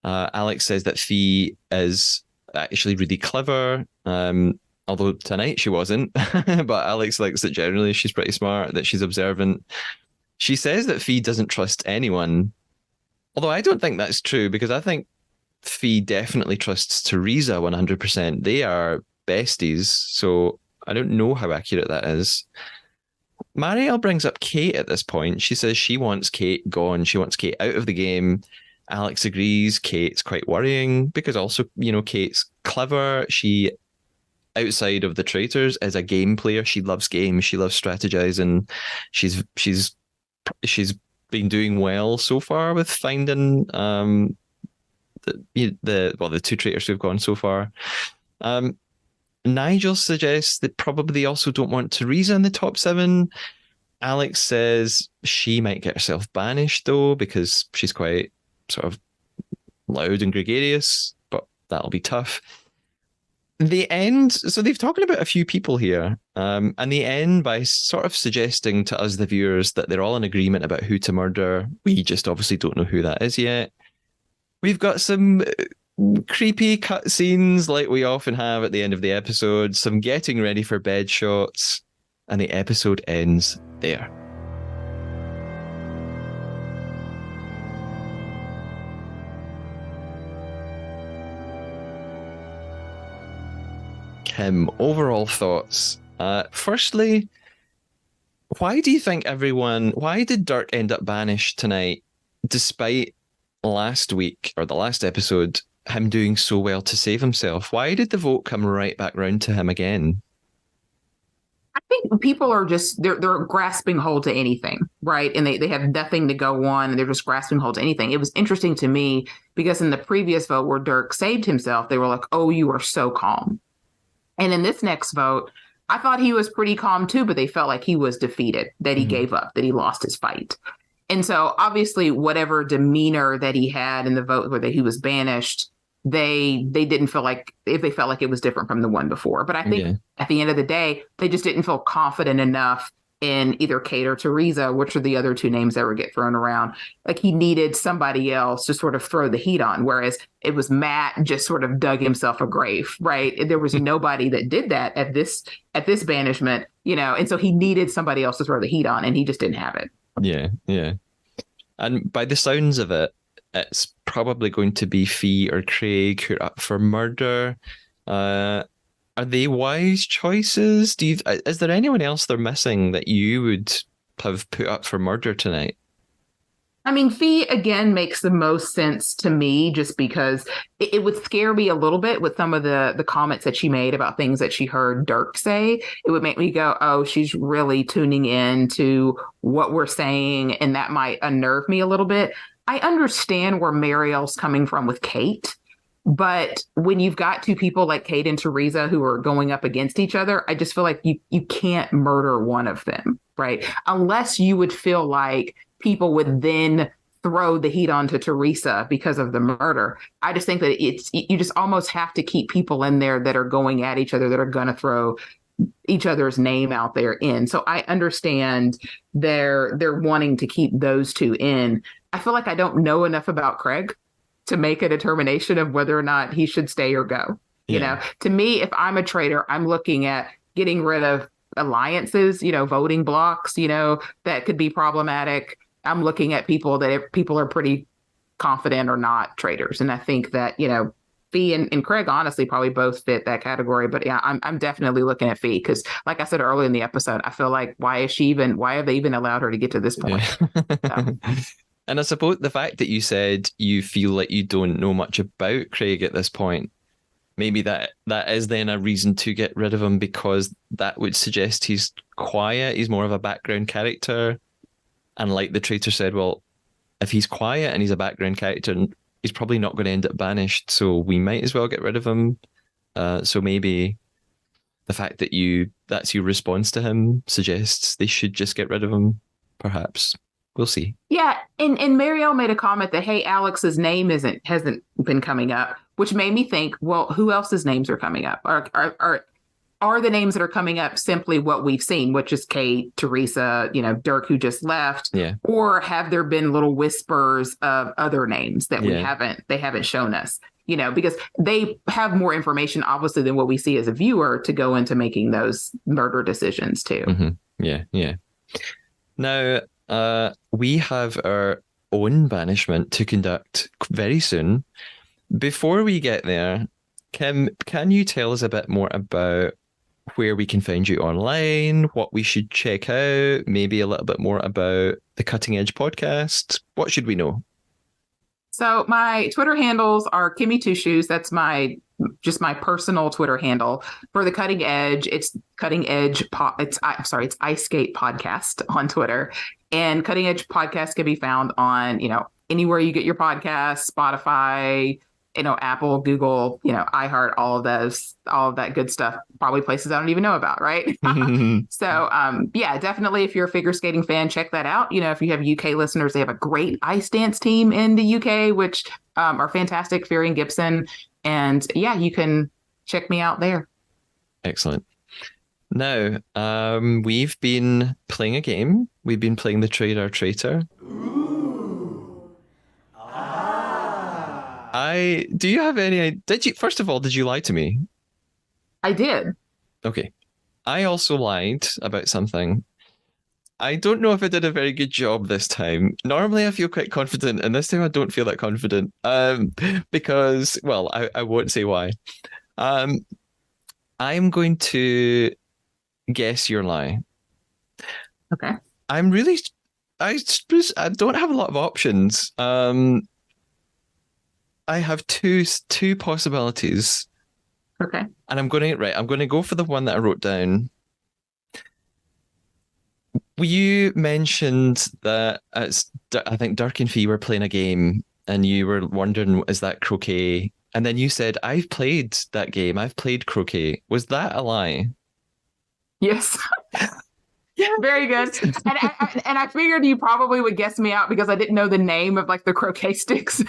Alex says that Fee is actually really clever, although tonight she wasn't. But Alex likes that generally she's pretty smart, that she's observant. She says that Fee doesn't trust anyone, although I don't think that's true because I think Fee definitely trusts Teresa 100%. They are besties, so I don't know how accurate that is. Marielle brings up Kate at this point. She says she wants Kate gone. She wants Kate out of the game. Alex agrees. Kate's quite worrying because also, you know, Kate's clever. She, outside of the traitors, is a game player. She loves games. She loves strategizing. She's been doing well so far with finding the two traitors who've gone so far. Nigel suggests that probably they also don't want Teresa in the top 7. Alex says she might get herself banished though, because she's quite sort of loud and gregarious, but that'll be tough. They end, so they've talked about a few people here, and they end by sort of suggesting to us, the viewers, that they're all in agreement about who to murder. We just obviously don't know who that is yet. We've got some creepy cutscenes like we often have at the end of the episode, some getting ready for bed shots, and the episode ends there. Kim, overall thoughts. Firstly, why do you think why did Dirk end up banished tonight, despite last week, or the last episode, him doing so well to save himself? Why did the vote come right back round to him again? I think people are just they're grasping hold to anything, right? And they have nothing to go on, and they're just grasping hold to anything. It was interesting to me because in the previous vote where Dirk saved himself, they were like, "Oh, you are so calm." And in this next vote, I thought he was pretty calm too, but they felt like he was defeated, that he gave up, that he lost his fight. And so obviously whatever demeanor that he had in the vote where that he was banished, they didn't feel like, if they felt like it was different from the one before. But I think at the end of the day, they just didn't feel confident enough in either Kate or Teresa, which are the other two names that would get thrown around. Like he needed somebody else to sort of throw the heat on, whereas it was Matt just sort of dug himself a grave, right? There was nobody that did that at this banishment, and so he needed somebody else to throw the heat on, and he just didn't have it. Yeah. And by the sounds of it, it's probably going to be Fee or Craig who are up for murder. Are they wise choices? Is there anyone else they're missing that you would have put up for murder tonight? I mean, Fee, again, makes the most sense to me just because it would scare me a little bit with some of the comments that she made about things that she heard Dirk say. It would make me go, oh, she's really tuning in to what we're saying, and that might unnerve me a little bit. I understand where Mariel's coming from with Kate. But when you've got two people like Kate and Teresa who are going up against each other, I just feel like you can't murder one of them, right? Unless you would feel like people would then throw the heat onto Teresa because of the murder. I just think that you just almost have to keep people in there that are going at each other, that are going to throw each other's name out there in. So I understand they're wanting to keep those two in. I feel like I don't know enough about Craig to make a determination of whether or not he should stay or go. To me, if I'm a traitor, I'm looking at getting rid of alliances, voting blocks, that could be problematic. I'm looking at people that if people are pretty confident or not traitors. And I think that, Fee and Craig honestly probably both fit that category. But yeah, I'm definitely looking at Fee because, like I said earlier in the episode, I feel like why have they even allowed her to get to this point? Yeah. And I suppose the fact that you said you feel like you don't know much about Craig at this point, maybe that is then a reason to get rid of him, because that would suggest he's quiet. He's more of a background character. And like the traitor said, well, if he's quiet and he's a background character, he's probably not going to end up banished. So we might as well get rid of him. So maybe the fact that that's your response to him suggests they should just get rid of him, perhaps. We'll see. Yeah, and Marielle made a comment that, hey, Alex's name hasn't been coming up, which made me think, well, who else's names are coming up? Are the names that are coming up simply what we've seen, which is Kate, Teresa, Dirk, who just left? Yeah. Or have there been little whispers of other names that they haven't shown us? Because they have more information, obviously, than what we see as a viewer to go into making those murder decisions too. Mm-hmm. Yeah. Now, we have our own banishment to conduct very soon. Before we get there, Kim, can you tell us a bit more about where we can find you online, what we should check out, maybe a little bit more about the Cutting Edge podcast? What should we know? So my Twitter handles are Kimmy Two Shoes. That's my personal Twitter handle. For the Cutting Edge, it's Cutting Edge. It's Ice Skate Podcast on Twitter, and Cutting Edge Podcast can be found on anywhere you get your podcasts, Spotify, Apple, Google, iHeart, all of that good stuff, probably places I don't even know about, right? So, yeah, definitely if you're a figure skating fan, check that out. If you have UK listeners, they have a great ice dance team in the UK, which are fantastic, Fury and Gibson. And yeah, you can check me out there. Excellent. Now, we've been playing a game. We've been playing the Traitor. Do you have any? First of all, did you lie to me? I did. Okay. I also lied about something. I don't know if I did a very good job this time. Normally I feel quite confident, and this time I don't feel that confident. Because, well, I won't say why. I'm going to guess your lie. Okay. I suppose I don't have a lot of options. I have two possibilities. Okay. And I'm going to go for the one that I wrote down. You mentioned that I think Dirk and Fee were playing a game and you were wondering, is that croquet? And then you said, I've played that game. I've played croquet. Was that a lie? Yes. Yeah. Very good. And I figured you probably would guess me out because I didn't know the name of like the croquet sticks.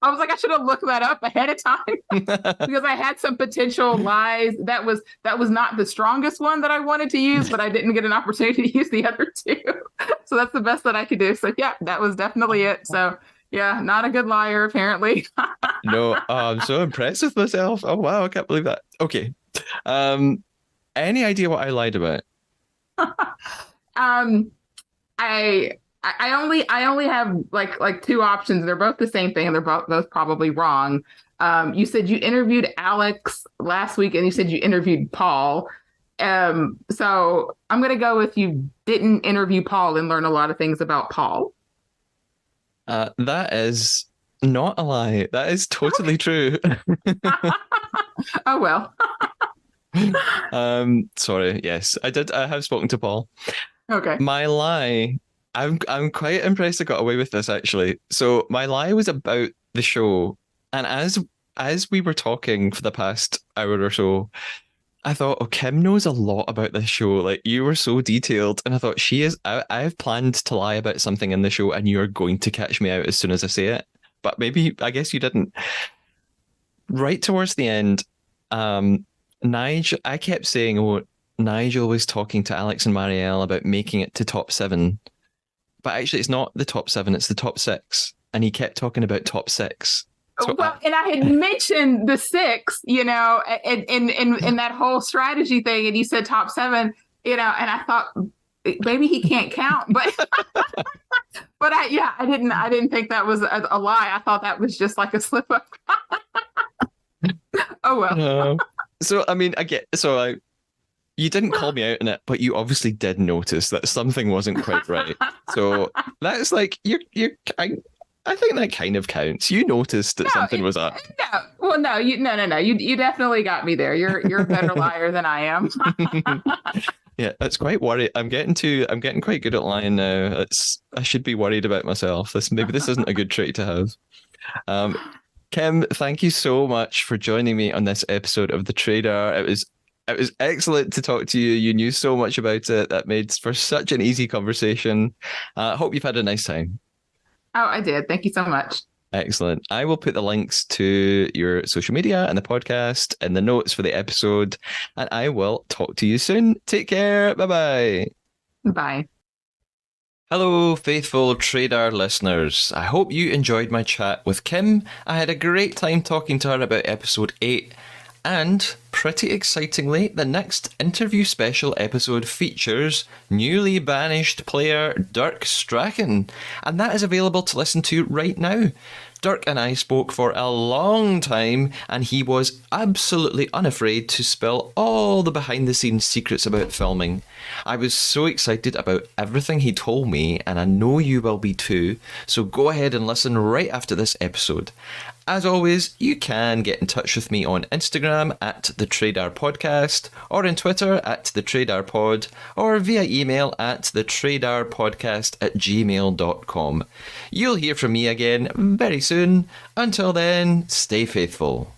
I was like, I should have looked that up ahead of time because I had some potential lies. That was not the strongest one that I wanted to use, but I didn't get an opportunity to use the other two. So that's the best that I could do. So yeah, that was definitely it. So yeah, not a good liar, apparently. No, I'm so impressed with myself. Oh wow, I can't believe that. Okay. Any idea what I lied about? I only have like two options. They're both the same thing, and they're both probably wrong. You said you interviewed Alex last week, and you said you interviewed Paul. So I'm gonna go with you didn't interview Paul and learn a lot of things about Paul. That is not a lie. That is totally true. Oh well. Sorry. Yes, I did. I have spoken to Paul. Okay. My lie. I'm quite impressed I got away with this actually. So my lie was about the show, and as we were talking for the past hour or so, I thought, oh, Kim knows a lot about this show. Like you were so detailed, and I thought she is. I've planned to lie about something in the show, and you are going to catch me out as soon as I say it. But maybe I guess you didn't. Right towards the end, Nigel. I kept saying, oh, Nigel was talking to Alex and Marielle about making it to top 7. But actually, it's not the top 7; it's the top 6. And he kept talking about top 6. So and I had mentioned the 6, in that whole strategy thing, and you said top 7, and I thought maybe he can't count, but but I didn't think that was a lie. I thought that was just like a slip up. Oh well. So I mean, you didn't call me out on it, but you obviously did notice that something wasn't quite right. So that's like I think that kind of counts. You noticed that something was up. No, well, no, no. You definitely got me there. You're a better liar than I am. Yeah, that's quite worried. I'm getting quite good at lying now. I should be worried about myself. Maybe this isn't a good trait to have. Kim, thank you so much for joining me on this episode of The Trader. It was excellent to talk to you. You knew so much about it. That made for such an easy conversation. Hope you've had a nice time. Oh, I did. Thank you so much. Excellent. I will put the links to your social media and the podcast in the notes for the episode, and I will talk to you soon. Take care. Bye-bye. Bye. Hello, faithful Trader listeners. I hope you enjoyed my chat with Kim. I had a great time talking to her about episode 8. And, pretty excitingly, the next interview special episode features newly banished player Dirk Strachan, and that is available to listen to right now. Dirk and I spoke for a long time, and he was absolutely unafraid to spill all the behind-the-scenes secrets about filming. I was so excited about everything he told me, and I know you will be too, so go ahead and listen right after this episode. As always, you can get in touch with me on Instagram at the Traidar Podcast, or on Twitter at the Traidar Pod, or via email at thetraidarpodcast@gmail.com. You'll hear from me again very soon. Until then, stay faithful.